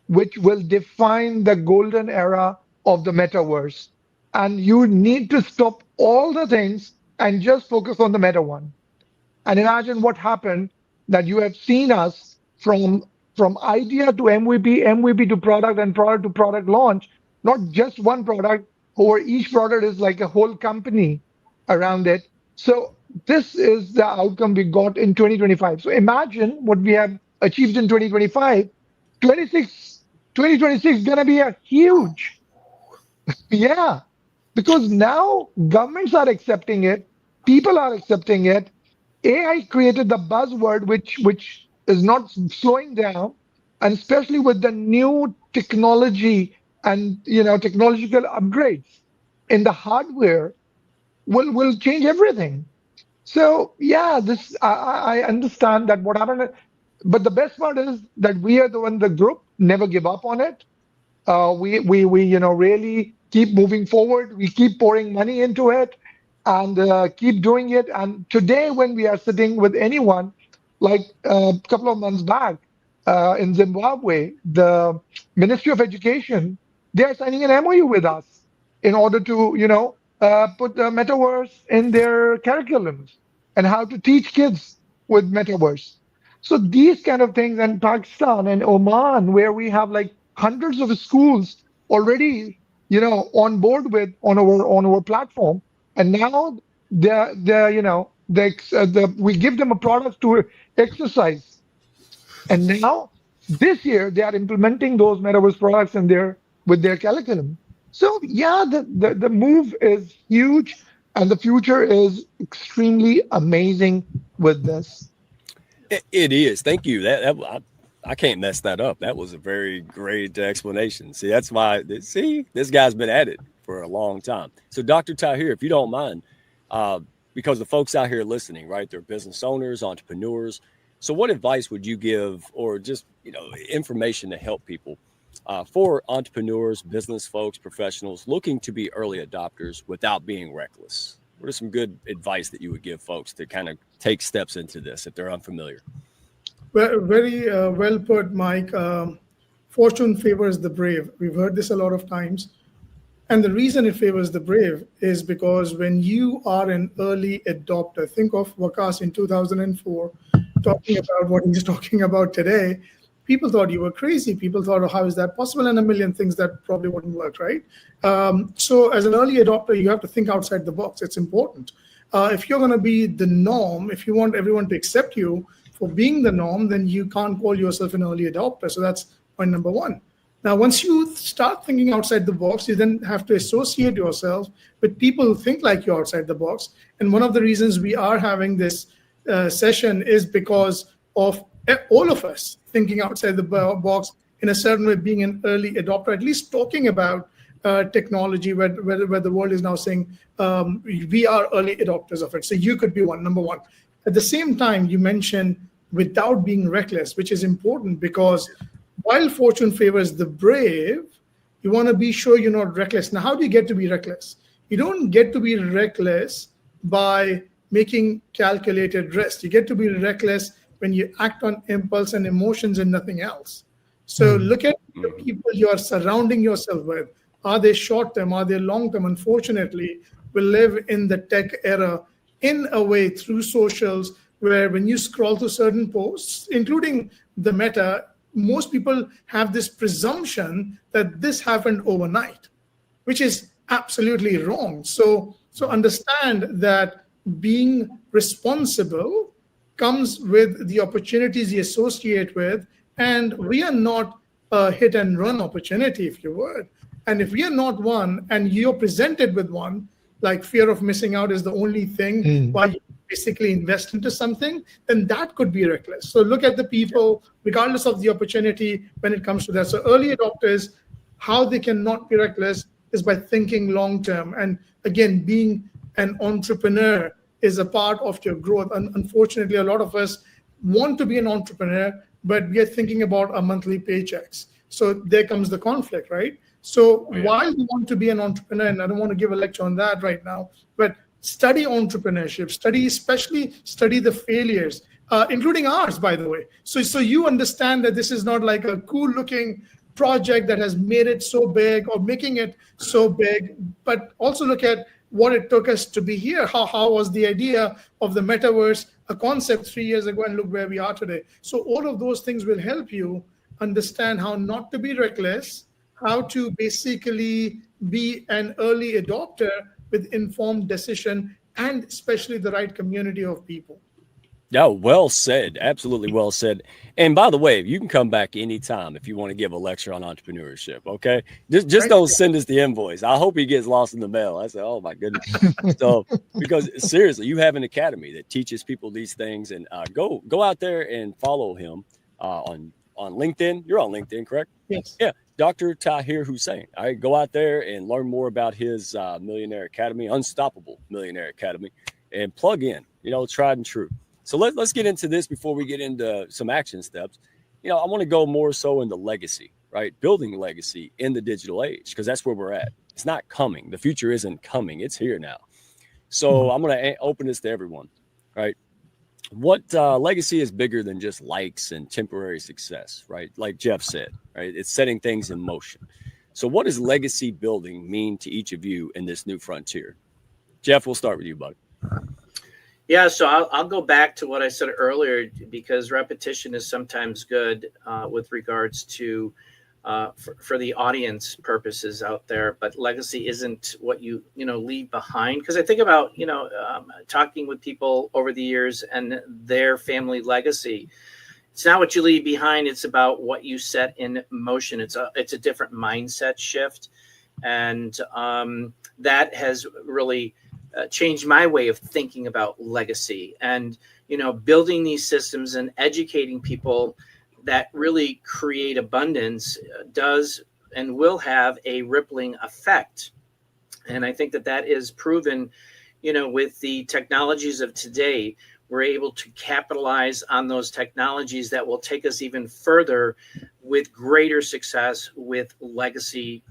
S4: which will define the golden era of the metaverse. And you need to stop all the things and just focus on the meta one. And imagine what happened that you have seen us from idea to MVP, MVP to product, and product to product launch, not just one product, or each product is like a whole company around it. So this is the outcome we got in 2025. So imagine what we have achieved in 2025. 2026 is gonna be a huge, yeah, because now governments are accepting it, people are accepting it. AI created the buzzword, which is not slowing down, and especially with the new technology and technological upgrades in the hardware will change everything. So yeah, this I understand that what happened, but the best part is that we are the one, the group never give up on it. We really keep moving forward. We keep pouring money into it and keep doing it. And today, when we are sitting with anyone, like a couple of months back in Zimbabwe, the Ministry of Education, they are signing an MOU with us in order to put the metaverse in their curriculums and how to teach kids with metaverse. So these kind of things, and Pakistan and Oman, where we have like hundreds of schools already, on board with on our platform, and now we give them a product to exercise, and now this year they are implementing those metaverse products in their with their curriculum. So yeah, the move is huge, and the future is extremely amazing with this.
S1: It is. Thank you. I can't mess that up. That was a very great explanation. See, that's why. See, this guy's been at it for a long time. So, Dr. Tahir, if you don't mind, because the folks out here listening, right, they're business owners, entrepreneurs. So, what advice would you give, or just information to help people for entrepreneurs, business folks, professionals looking to be early adopters without being reckless? What are some good advice that you would give folks to kind of take steps into this if they're unfamiliar?
S5: Well, very well put, Mike. Fortune favors the brave. We've heard this a lot of times. And the reason it favors the brave is because when you are an early adopter, think of Wakas in 2004 talking about what he's talking about today. People thought you were crazy. People thought, oh, how is that possible? And a million things that probably wouldn't work, right? So as an early adopter, you have to think outside the box. It's important. If you're going to be the norm, if you want everyone to accept you for being the norm, then you can't call yourself an early adopter. So that's point number one. Now, once you start thinking outside the box, you then have to associate yourself with people who think like you outside the box. And one of the reasons we are having this session is because of all of us thinking outside the box in a certain way, being an early adopter, at least talking about technology where the world is now saying we are early adopters of it. So you could be one, number one. At the same time, you mentioned without being reckless, which is important because while fortune favors the brave, you want to be sure you're not reckless. Now, how do you get to be reckless? You don't get to be reckless by making calculated risk. You get to be reckless when you act on impulse and emotions and nothing else. So look at the people you are surrounding yourself with. Are they short term? Are they long term? Unfortunately, we live in the tech era in a way through socials where when you scroll through certain posts, including the Meta, most people have this presumption that this happened overnight, which is absolutely wrong. So understand that being responsible comes with the opportunities you associate with, and we are not a hit and run opportunity, if you would. And if we are not one, and you're presented with one, like fear of missing out is the only thing why you basically invest into something, then that could be reckless. So look at the people, regardless of the opportunity, when it comes to that. So early adopters, how they cannot be reckless is by thinking long term. And again, being an entrepreneur is a part of your growth. And unfortunately, a lot of us want to be an entrepreneur, but we are thinking about our monthly paychecks. So there comes the conflict, right? So while we want to be an entrepreneur, and I don't want to give a lecture on that right now, but study entrepreneurship, especially study the failures, including ours, by the way. So you understand that this is not like a cool looking project that has made it so big or making it so big, but also look at what it took us to be here. How was the idea of the metaverse a concept 3 years ago, and look where we are today. So all of those things will help you understand how not to be reckless, how to basically be an early adopter with informed decision, and especially the right community of people.
S1: Yeah, well said. Absolutely well said. And by the way, you can come back anytime if you want to give a lecture on entrepreneurship. Okay, just don't send us the invoice. I hope he gets lost in the mail. I said, oh my goodness. So because seriously, you have an academy that teaches people these things, and go out there and follow him on LinkedIn. You're on LinkedIn, correct?
S5: Yes.
S1: Yeah. Dr. Tahir Hussein. All right, go out there and learn more about his Millionaire Academy, Unstoppable Millionaire Academy, and plug in, tried and true. So let's get into this before we get into some action steps. I want to go more so into legacy, right? Building legacy in the digital age, because that's where we're at. It's not coming. The future isn't coming. It's here now. So I'm going to open this to everyone, right? What legacy is bigger than just likes and temporary success, right? Like Jeff said, right? It's setting things in motion. So what does legacy building mean to each of you in this new frontier? Jeff, we'll start with you, buddy.
S2: Yeah, so I'll go back to what I said earlier, because repetition is sometimes good with regards to for the audience purposes out there. But legacy isn't what you leave behind. Because I think about talking with people over the years and their family legacy. It's not what you leave behind. It's about what you set in motion. It's a different mindset shift, and that has really changed my way of thinking about legacy, and building these systems and educating people that really create abundance does and will have a rippling effect. And I think that is proven, with the technologies of today. We're able to capitalize on those technologies that will take us even further with greater success with legacy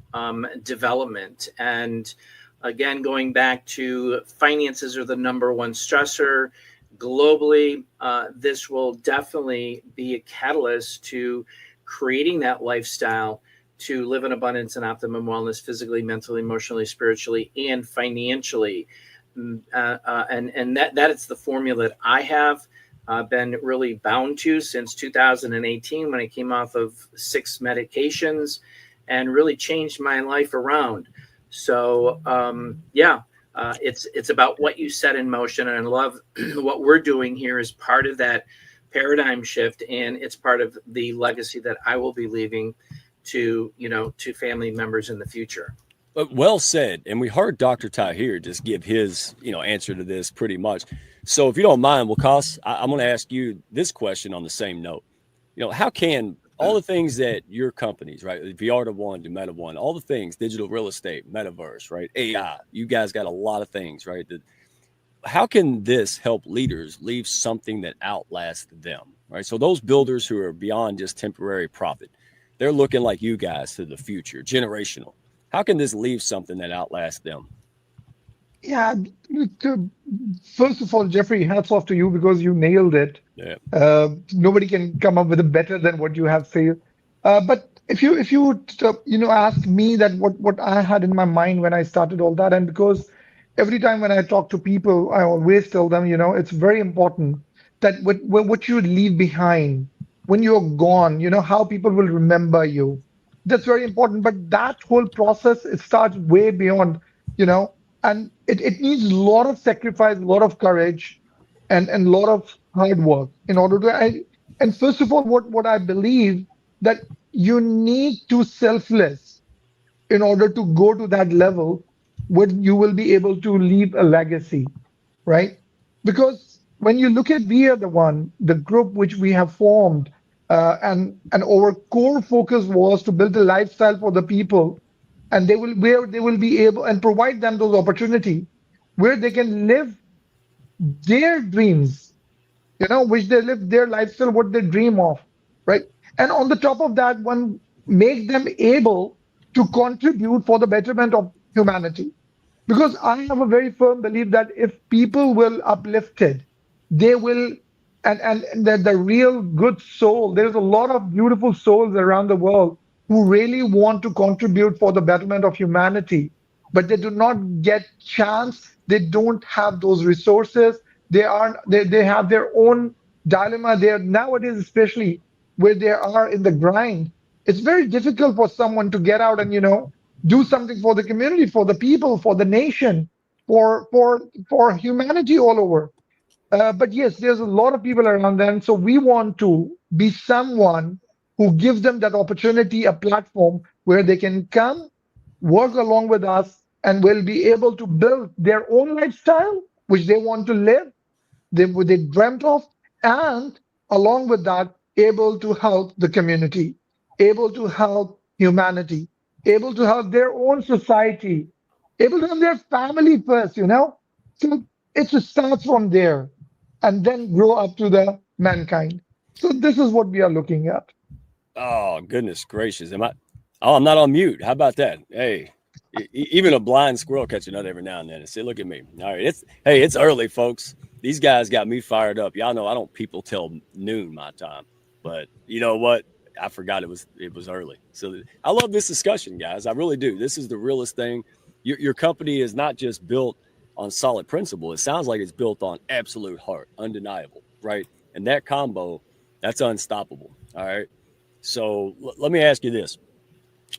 S2: development. And again, going back to finances are the number one stressor globally. This will definitely be a catalyst to creating that lifestyle to live in abundance and optimum wellness, physically, mentally, emotionally, spiritually, and financially. And that is the formula that I have been really bound to since 2018, when I came off of 6 medications and really changed my life around. So, it's about what you set in motion. And I love what we're doing here is part of that paradigm shift. And it's part of the legacy that I will be leaving to family members in the future.
S1: Well said. And we heard Dr. Tahir just give his, answer to this pretty much. So if you don't mind, Wakas, I'm going to ask you this question on the same note. How can all the things that your companies, right? Viarta One, Meta One, all the things, digital real estate, Metaverse, right? AI, you guys got a lot of things, right? How can this help leaders leave something that outlasts them, right? So those builders who are beyond just temporary profit, they're looking like you guys to the future, generational. How can this leave something that outlasts them?
S4: Yeah. First of all, Jeffrey, hats off to you because you nailed it.
S1: Yeah.
S4: Nobody can come up with a better than what you have said. But if you ask me that what I had in my mind when I started all that, and because every time when I talk to people, I always tell them, it's very important that what you leave behind when you're gone, how people will remember you. That's very important. But that whole process, it starts way beyond, you know, and it needs a lot of sacrifice, a lot of courage, and a lot of hard work in order to. And first of all, what I believe that you need to selfless in order to go to that level where you will be able to leave a legacy, right? Because when you look at we are the group which we have formed, and our core focus was to build a lifestyle for the people, and they will be able and provide them those opportunity where they can live their dreams, which they live their lifestyle, what they dream of, right? And on the top of that, one make them able to contribute for the betterment of humanity. Because I have a very firm belief that if people will uplifted, they will, and that the real good soul, there's a lot of beautiful souls around the world who really want to contribute for the betterment of humanity, but they do not get chance. They don't have those resources. They have their own dilemma. They are nowadays, especially where they are in the grind. It's very difficult for someone to get out and do something for the community, for the people, for the nation, for humanity all over. But yes, there's a lot of people around them. So we want to be someone who gives them that opportunity, a platform where they can come, work along with us, and will be able to build their own lifestyle, which they want to live, they dreamt of, and along with that, able to help the community, able to help humanity, able to help their own society, able to help their family first. So it just starts from there and then grow up to the mankind. So this is what we are looking at.
S1: Oh, goodness gracious. Am I? Oh, I'm not on mute. How about that? Hey, even a blind squirrel catch a nut every now and then. And say, look at me. All right. It's early, folks. These guys got me fired up. Y'all know I don't people till noon my time. But you know what? I forgot it was early. So I love this discussion, guys. I really do. This is the realest thing. Your company is not just built on solid principle. It sounds like it's built on absolute heart, undeniable, right? And that combo, that's unstoppable. All right. So let me ask you this,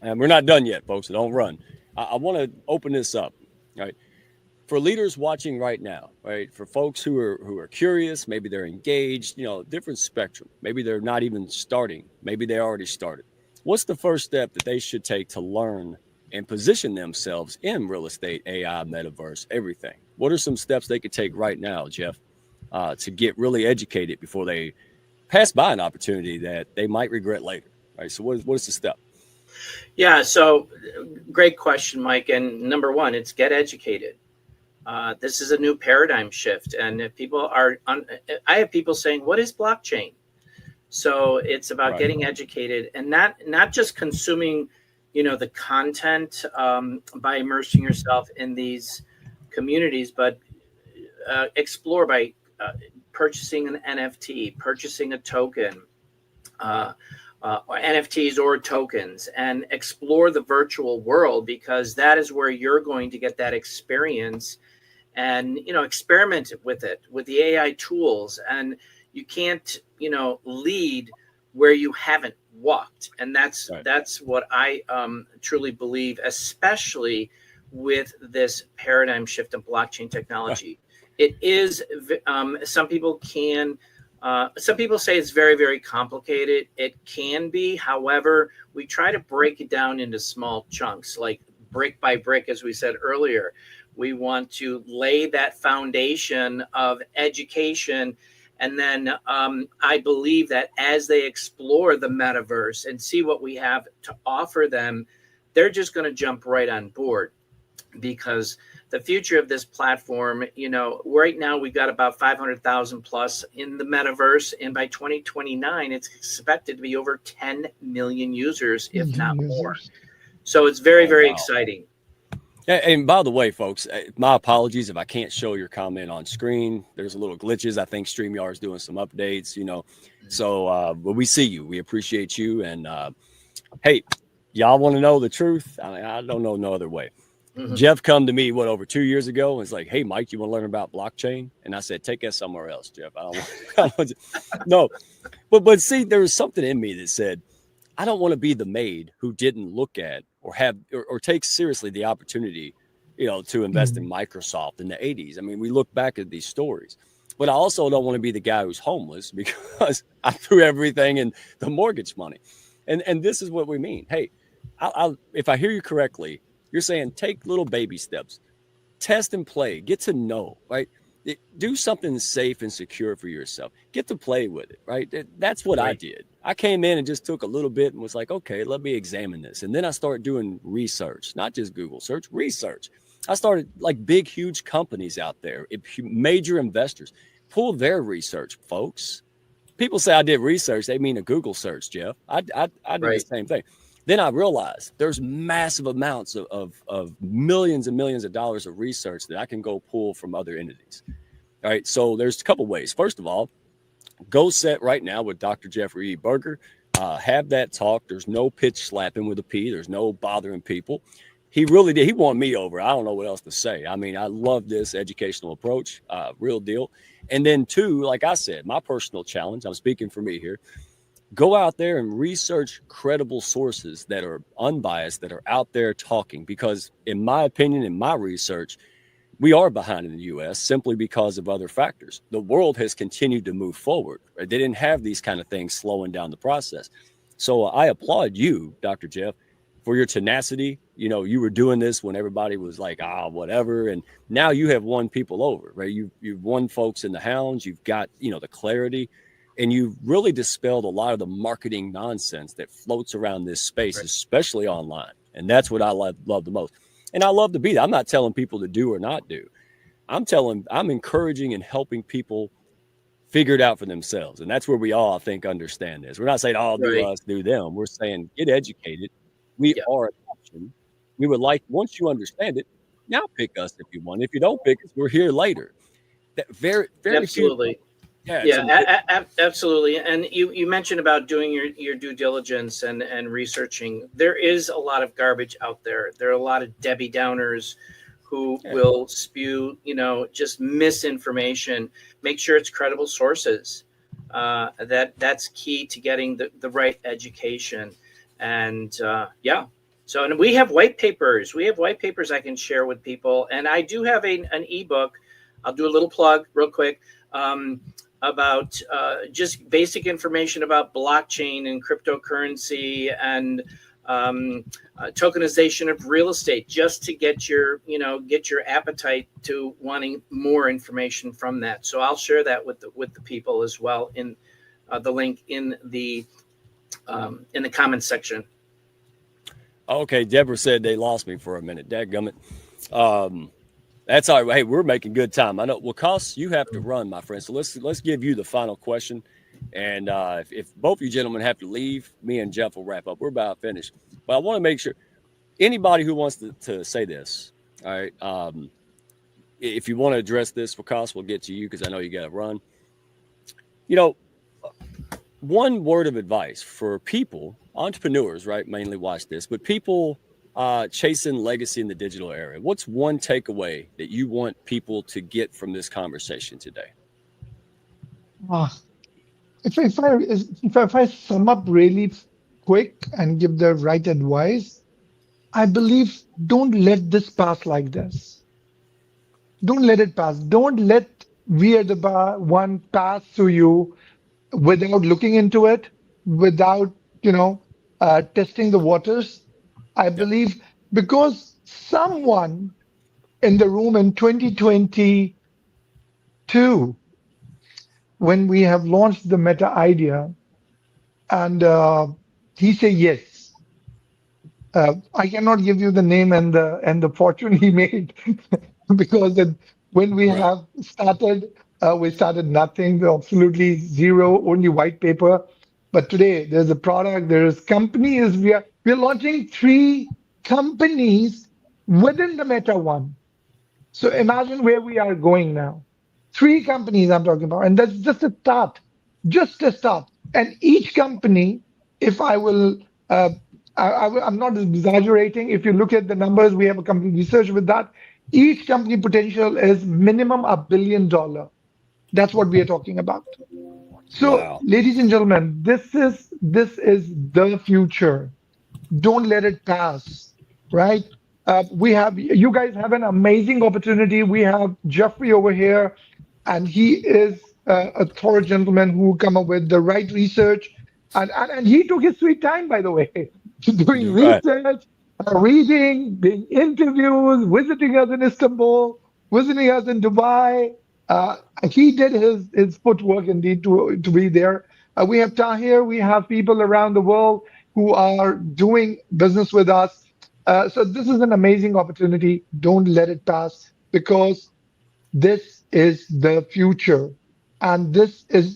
S1: and we're not done yet, folks. So don't run. I want to open this up, right? For leaders watching right now, right? For folks who are curious, maybe they're engaged, different spectrum. Maybe they're not even starting. Maybe they already started. What's the first step that they should take to learn and position themselves in real estate, AI, metaverse, everything? What are some steps they could take right now, Jeff, to get really educated before they pass by an opportunity that they might regret later, right? So what is the step?
S2: Yeah, so great question, Mike. And number one, it's get educated. This is a new paradigm shift. And if people I have people saying, what is blockchain? So it's about getting educated and not just consuming, the content by immersing yourself in these communities, but explore by purchasing an NFT, purchasing a token, NFTs or tokens, and explore the virtual world, because that is where you're going to get that experience and, experiment with it, with the AI tools. And you can't, lead where you haven't walked. And that's what I truly believe, especially with this paradigm shift in blockchain technology. It is, some people say it's very, very complicated. It can be. However, we try to break it down into small chunks, like brick by brick, as we said earlier. We want to lay that foundation of education. And then I believe that as they explore the metaverse and see what we have to offer them, they're just going to jump right on board, because the future of this platform, right now we've got about 500,000 plus in the metaverse. And by 2029, it's expected to be over 10 million users, if not more. So it's very, very exciting.
S1: And by the way, folks, my apologies if I can't show your comment on screen. There's a little glitches. I think StreamYard is doing some updates, So, but we see you. We appreciate you. And hey, y'all want to know the truth? I don't know no other way. Mm-hmm. Jeff come to me, over 2 years ago, and was like, "Hey, Mike, you want to learn about blockchain?" And I said, "Take that somewhere else, Jeff. I don't want to." No, but see, there was something in me that said, I don't want to be the maid who didn't look at or take seriously the opportunity, to invest in Microsoft in the 80s. I mean, we look back at these stories, but I also don't want to be the guy who's homeless because I threw everything in the mortgage money. And this is what we mean. Hey, if I hear you correctly, you're saying take little baby steps, test and play, get to know, right? Do something safe and secure for yourself. Get to play with it, right? That's what I did. I came in and just took a little bit and was like, okay, let me examine this. And then I started doing research, not just Google search, research. I started like big, huge companies out there, major investors, pull their research, folks. People say I did research. They mean a Google search, Jeff. I did the same thing. Then I realized there's massive amounts of millions and millions of dollars of research that I can go pull from other entities. All right. So there's a couple ways. First of all, go set right now with Dr. Jeffrey E. Berger. Have that talk. There's no pitch slapping with a P. There's no bothering people. He really did. He won me over. I don't know what else to say. I mean, I love this educational approach. Real deal. And then two, like I said, my personal challenge, I'm speaking for me here. Go out there and research credible sources that are unbiased, that are out there talking, because in my opinion, in my research, we are behind in the U.S. simply because of other factors. The world has continued to move forward. Right? They didn't have these kind of things slowing down the process. So I applaud you, Dr. Jeff, for your tenacity. You were doing this when everybody was like, whatever. And now you have won people over, right? You've won folks in the hounds. You've got, the clarity. And you've really dispelled a lot of the marketing nonsense that floats around this space, especially online. And that's what I love the most. And I love to be there. I'm not telling people to do or not do. I'm encouraging and helping people figure it out for themselves. And that's where we all, I think, understand this. We're not saying, do us, do them. We're saying, get educated. We are an option. We would like, once you understand it, now pick us if you want. If you don't pick us, we're here later. That very, very
S2: absolutely. Absolutely. And you mentioned about doing your due diligence and researching. There is a lot of garbage out there. There are a lot of Debbie Downers who will spew, just misinformation. Make sure it's credible sources. That's key to getting the right education. And so, and we have white papers. We have white papers I can share with people. And I do have an ebook. I'll do a little plug real quick. About just basic information about blockchain and cryptocurrency and tokenization of real estate, just to get your appetite to wanting more information from that. So I'll share that with the people as well in the link in the comments section.
S1: Okay, Deborah said they lost me for a minute. Dadgummit. That's all right. Hey, we're making good time. I know. Well, Cos, you have to run, my friend. So let's give you the final question. And if both you gentlemen have to leave, me and Jeff will wrap up. We're about finished. But I want to make sure anybody who wants to say this, all right, if you want to address this for Cos, we'll get to you because I know you got to run. One word of advice for people, entrepreneurs, right, mainly watch this, but people chasing legacy in the digital era. What's one takeaway that you want people to get from this conversation today?
S4: If I sum up really quick and give the right advice, I believe don't let this pass like this. Don't let it pass. Don't let We Are the One pass to you without looking into it, without testing the waters. I believe because someone in the room in 2022, when we have launched the Meta idea, and he said yes. I cannot give you the name and the fortune he made because when we have started, we started nothing, absolutely zero, only white paper. But today there's a product, there's companies. We're launching 3 companies within the Meta one. So imagine where we are going now. 3 companies I'm talking about, and that's just a start. And each company, if I will, I'm not exaggerating. If you look at the numbers, we have a complete research with that. Each company potential is minimum $1 billion. That's what we are talking about. So,
S1: Wow.
S4: ladies and gentlemen, this is the future. Don't let it pass, right? You guys have an amazing opportunity. We have Jeffrey over here, and he is a thorough gentleman who come up with the right research, and he took his sweet time, by the way, doing
S1: Right.
S4: research, reading, being interviews, visiting us in Istanbul, visiting us in Dubai. Uh, he did his footwork indeed to be there. We have Tahir, we have people around the world who are doing business with us. So this is an amazing opportunity. Don't let it pass because this is the future. And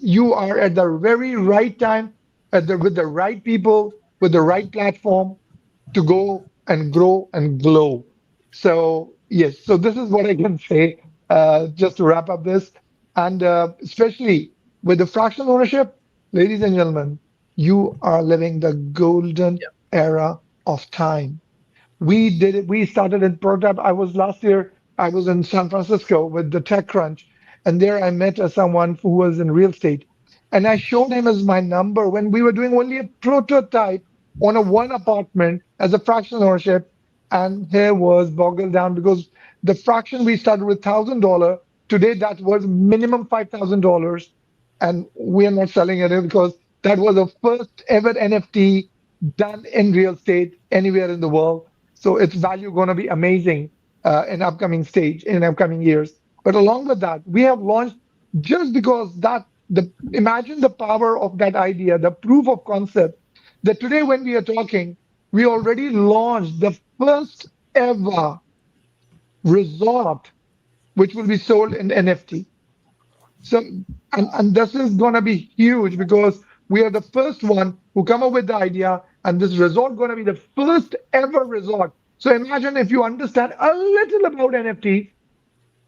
S4: you are at the very right time, with the right people, with the right platform to go and grow and glow. So yes, so this is what I can say just to wrap up this, and especially with the fractional ownership, ladies and gentlemen, you are living the golden
S2: Yeah.
S4: era of time. We did it. We started in prototype. Last year. I was in San Francisco with the Tech Crunch, and there I met someone who was in real estate, and I showed him as my number when we were doing only a prototype on a one apartment as a fractional ownership, and he was boggled down because the fraction we started with $1,000. Today that was minimum $5,000, and we are not selling it because that was the first ever NFT done in real estate anywhere in the world. So its value going to be amazing in upcoming years. But along with that, we have launched just because imagine the power of that idea, the proof of concept that today when we are talking, we already launched the first ever resort which will be sold in NFT. So, and this is going to be huge because we are the first one who come up with the idea, and this resort going to be the first ever resort. So imagine if you understand a little about NFT,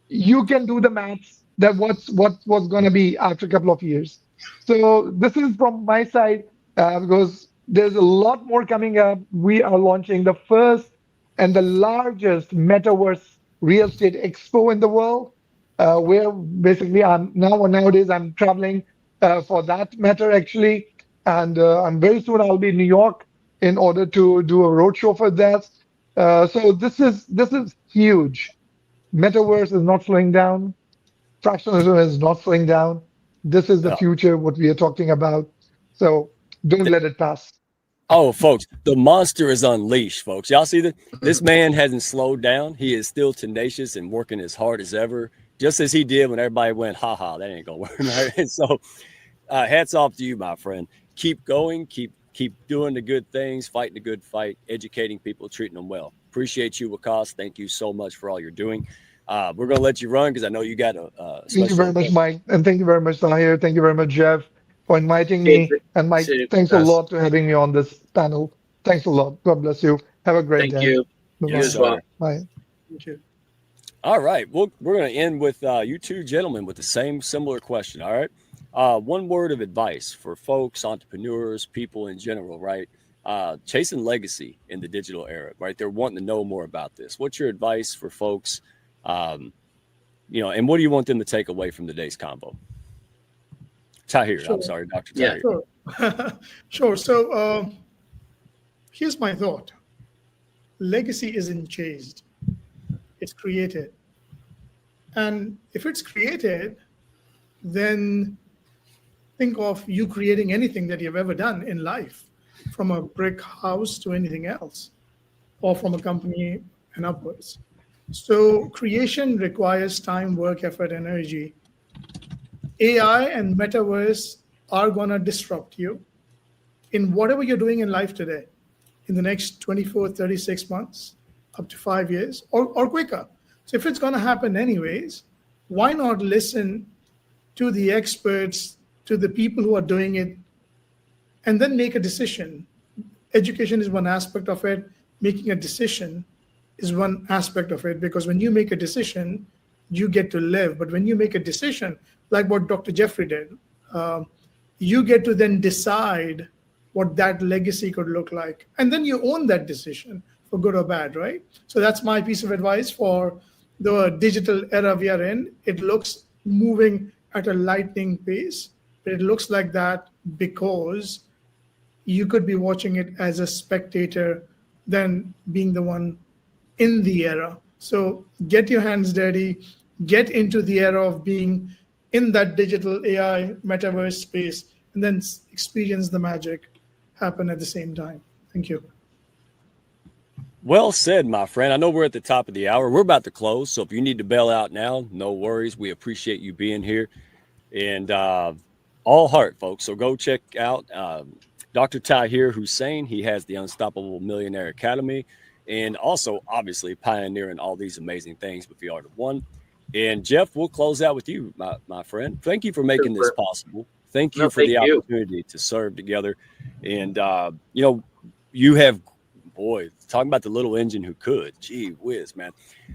S4: you can do the maths that what's going to be after a couple of years. So this is from my side because there's a lot more coming up. We are launching the first and the largest metaverse real estate expo in the world, where basically nowadays I'm traveling for that matter actually, and I'm very soon I'll be in New York in order to do a roadshow for that. So this is huge. Metaverse is not slowing down. Fractionalism is not slowing down. This is the
S1: Yeah.
S4: future, what we are talking about. So don't let it pass.
S1: Oh, folks, the monster is unleashed, folks. Y'all see that? This man hasn't slowed down. He is still tenacious and working as hard as ever, just as he did when everybody went, ha ha, that ain't gonna work. Right? And so hats off to you, my friend. Keep going, keep doing the good things, fighting the good fight, educating people, treating them well. Appreciate you, Wakas. Thank you so much for all you're doing. We're gonna let you run because I know you got a
S4: Thank you
S1: special
S4: very much,
S1: event.
S4: Mike. And thank you very much, Tahir. Thank you very much, Jeff, for inviting me. And Mike,
S2: To
S4: thanks a
S2: us.
S4: lot for having me on this panel. Thanks a lot. God bless you. Have a great
S2: Thank
S4: day.
S2: you. You
S1: Yes,
S4: Bye-bye.
S2: as well.
S1: sir.
S4: Bye.
S5: Thank you.
S1: All right. Well, we're going to end with you two gentlemen with the same similar question. All right. One word of advice for folks, entrepreneurs, people in general, right? Chasing legacy in the digital era, right? They're wanting to know more about this. What's your advice for folks? Um, and what do you want them to take away from today's convo? Tahir, I'm
S5: Sure.
S1: sorry, Dr.
S2: Yeah.
S1: Tahir.
S5: Sure. Sure. So here's my thought. Legacy isn't chased, it's created. And if it's created, then think of you creating anything that you've ever done in life, from a brick house to anything else, or from a company and upwards. So creation requires time, work, effort, energy. AI and metaverse are going to disrupt you in whatever you're doing in life today, in the next 24, 36 months, up to 5 years, or quicker. So if it's going to happen anyways, why not listen to the experts, to the people who are doing it, and then make a decision? Education is one aspect of it, making a decision is one aspect of it, because when you make a decision, you get to live. But when you make a decision, like what Dr. Jeffrey did, you get to then decide what that legacy could look like. And then you own that decision for good or bad, right? So that's my piece of advice for the digital era we are in. It looks moving at a lightning pace, but it looks like that because you could be watching it as a spectator than being the one in the era. So get your hands dirty, get into the era of being in that digital AI metaverse space, and then experience the magic happen at the same time. Thank you.
S1: Well said, my friend. I know we're at the top of the hour. We're about to close. So if you need to bail out now, no worries. We appreciate you being here. And all heart, folks. So go check out Dr. Tahir Hussein. He has the Unstoppable Millionaire Academy. And also, obviously, pioneering all these amazing things with the Art of One. And Jeff, we'll close out with you, my friend. Thank you for making this possible. Thank you for the opportunity to serve together. And, you have, boy, talking about the little engine who could. Gee whiz, man.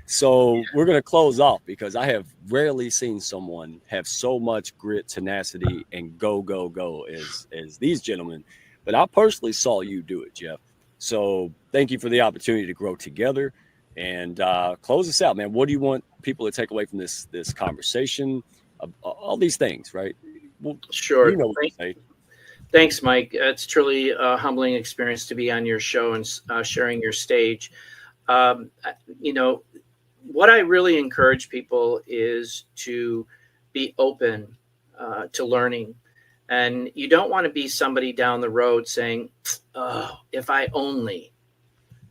S1: So we're going to close off because I have rarely seen someone have so much grit, tenacity, and go as these gentlemen. But I personally saw you do it, Jeff. So thank you for the opportunity to grow together. And close us out, man. What do you want people to take away from this conversation? All these things, right? Well,
S2: sure.
S1: You know what to say.
S2: Thanks, Mike. It's truly a humbling experience to be on your show and sharing your stage. What I really encourage people is to be open to learning. And you don't want to be somebody down the road saying, oh, if I only.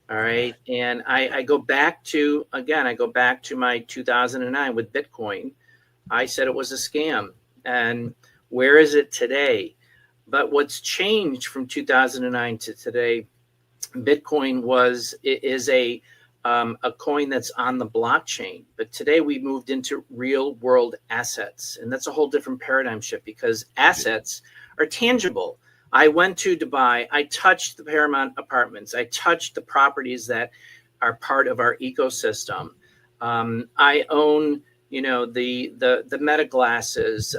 S2: All right. And I go back to my 2009 with Bitcoin. I said it was a scam. And where is it today? But what's changed from 2009 to today, Bitcoin is a coin that's on the blockchain. But today we moved into real world assets. And that's a whole different paradigm shift because assets are tangible. I went to Dubai. I touched the Paramount Apartments. I touched the properties that are part of our ecosystem. I own, the Meta glasses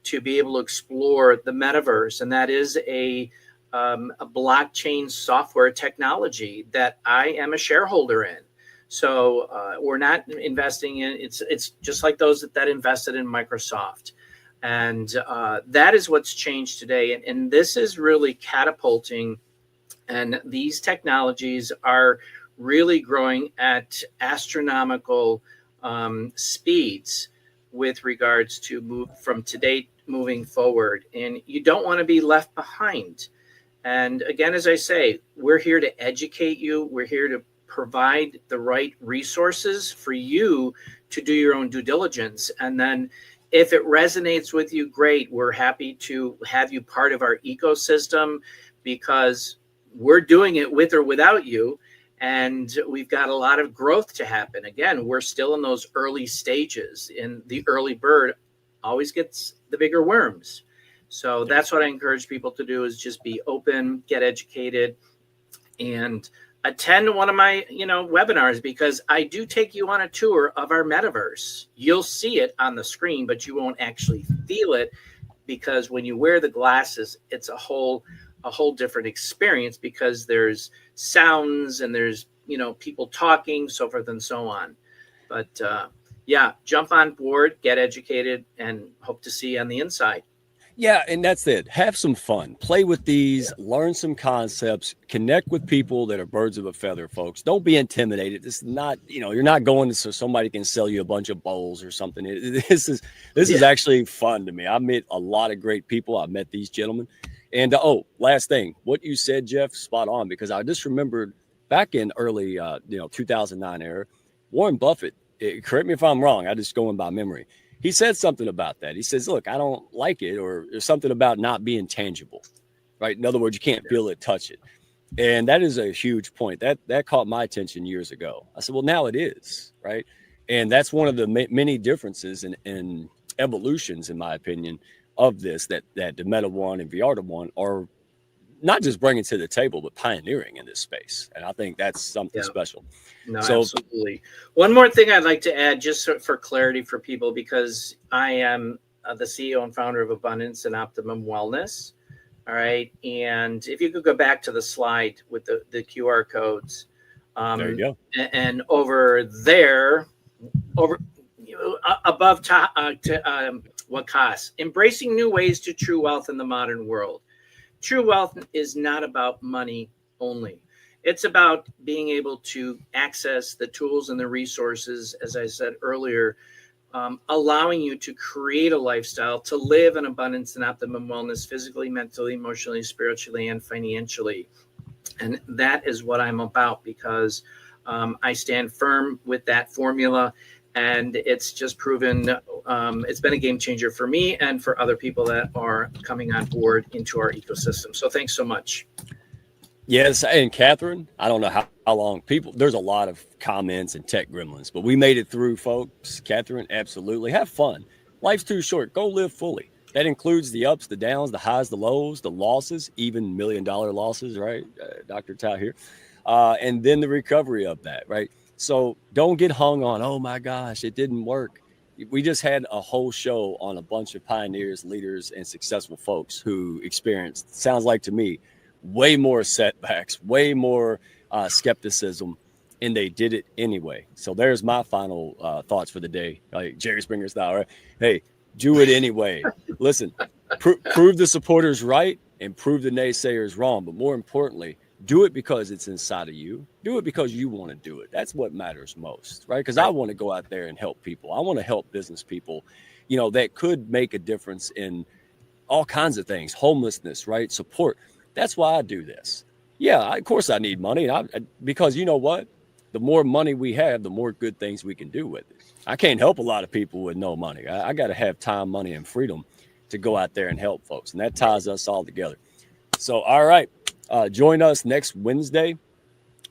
S2: to be able to explore the Metaverse, and that is a blockchain software technology that I am a shareholder in. So we're not investing in it's just like those that invested in Microsoft. And that is what's changed today. And this is really catapulting. And these technologies are really growing at astronomical speeds with regards to move from today moving forward. And you don't want to be left behind. And again, as I say, we're here to educate you. We're here to provide the right resources for you to do your own due diligence. And then if it resonates with you, great. We're happy to have you part of our ecosystem because we're doing it with or without you. And we've got a lot of growth to happen. Again, we're still in those early stages, and the early bird always gets the bigger worms. So that's what I encourage people to do is just be open, get educated, and attend one of my, webinars, because I do take you on a tour of our metaverse. You'll see it on the screen, but you won't actually feel it because when you wear the glasses, it's a whole different experience because there's sounds and there's, people talking, so forth and so on. But jump on board, get educated, and hope to see you on the inside.
S1: Yeah, and that's it. Have some fun. Play with these, learn some concepts, connect with people that are birds of a feather, folks. Don't be intimidated. This is not, you're not going so somebody can sell you a bunch of bowls or something. This is actually fun to me. I met a lot of great people. I met these gentlemen. And last thing, what you said, Jeff, spot on, because I just remembered back in early 2009 era, Warren Buffett, correct me if I'm wrong, I just going by memory. He said something about that. He says, look, I don't like it, or there's something about not being tangible, right? In other words, you can't feel it, touch it. And that is a huge point. That caught my attention years ago. I said, well, now it is, right? And that's one of the many differences in evolutions, in my opinion, of this, that the Meta One and the Art of One are not just bringing to the table, but pioneering in this space. And I think that's something special.
S2: No,
S1: so,
S2: absolutely. One more thing I'd like to add, just for clarity for people, because I am the CEO and founder of Abundance and Optimum Wellness. All right. And if you could go back to the slide with the QR codes.
S1: There you go.
S2: And over there, above Wakas, embracing new ways to true wealth in the modern world. True wealth is not about money only. It's about being able to access the tools and the resources, as I said earlier, allowing you to create a lifestyle, to live in abundance and optimum wellness, physically, mentally, emotionally, spiritually, and financially. And that is what I'm about, because I stand firm with that formula. And it's just proven, it's been a game changer for me and for other people that are coming on board into our ecosystem. So thanks so much.
S1: Yes. And Catherine, I don't know how long there's a lot of comments and tech gremlins, but we made it through, folks. Catherine, absolutely. Have fun. Life's too short. Go live fully. That includes the ups, the downs, the highs, the lows, the losses, even $1 million losses, right? Dr. Tao here. And then the recovery of that, right? So don't get hung on, oh my gosh, it didn't work. We just had a whole show on a bunch of pioneers, leaders, and successful folks who experienced, sounds like to me, way more setbacks, way more skepticism, and they did it anyway. So there's my final thoughts for the day, like Jerry Springer style, right? Hey, do it anyway. Listen, prove the supporters right and prove the naysayers wrong. But more importantly, do it because it's inside of you. Do it because you want to do it. That's what matters most, right? Because I want to go out there and help people. I want to help business people, that could make a difference in all kinds of things, homelessness, right? Support. That's why I do this. Yeah, of course I need money. Because you know what? The more money we have, the more good things we can do with it. I can't help a lot of people with no money. I got to have time, money, and freedom to go out there and help folks. And that ties us all together. So, all right. Join us next Wednesday,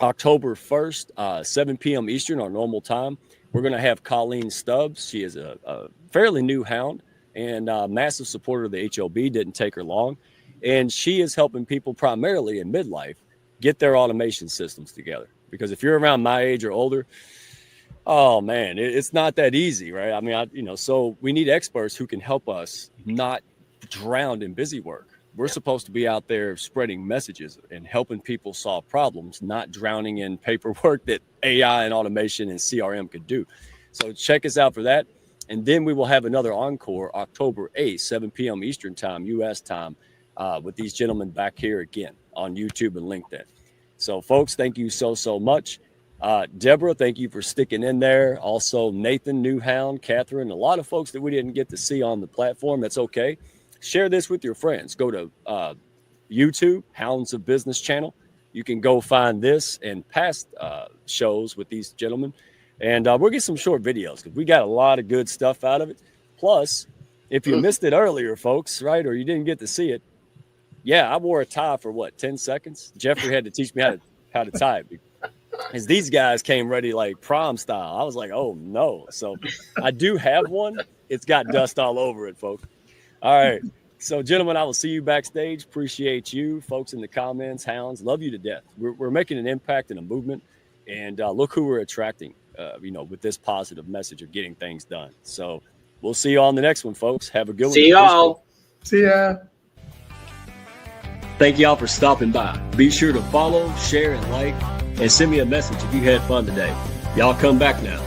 S1: October 1st, 7 p.m. Eastern, our normal time. We're going to have Colleen Stubbs. She is a fairly new hound and a massive supporter of the HOB. Didn't take her long. And she is helping people primarily in midlife get their automation systems together. Because if you're around my age or older, oh man, it's not that easy, right? I mean, so we need experts who can help us not drown in busy work. We're supposed to be out there spreading messages and helping people solve problems, not drowning in paperwork that AI and automation and CRM could do. So check us out for that. And then we will have another encore October 8th, 7 p.m. Eastern time, U.S. time, with these gentlemen back here again on YouTube and LinkedIn. So folks, thank you so much. Deborah, thank you for sticking in there. Also, Nathan, Newhound, Catherine, a lot of folks that we didn't get to see on the platform. That's okay. Share this with your friends. Go to YouTube, Hounds of Business channel. You can go find this and past shows with these gentlemen. And we'll get some short videos because we got a lot of good stuff out of it. Plus, if you missed it earlier, folks, right, or you didn't get to see it, yeah, I wore a tie for 10 seconds? Jeffrey had to teach me how to tie it. As these guys came ready like prom style. I was like, oh no. So I do have one. It's got dust all over it, folks. All right. So gentlemen, I will see you backstage. Appreciate you folks in the comments. Hounds, love you to death. We're making an impact and a movement, and look who we're attracting, with this positive message of getting things done. So we'll see you on the next one, folks. Have a good one.
S2: See y'all.
S5: See ya.
S1: Thank y'all for stopping by. Be sure to follow, share, and like, and send me a message if you had fun today. Y'all come back now.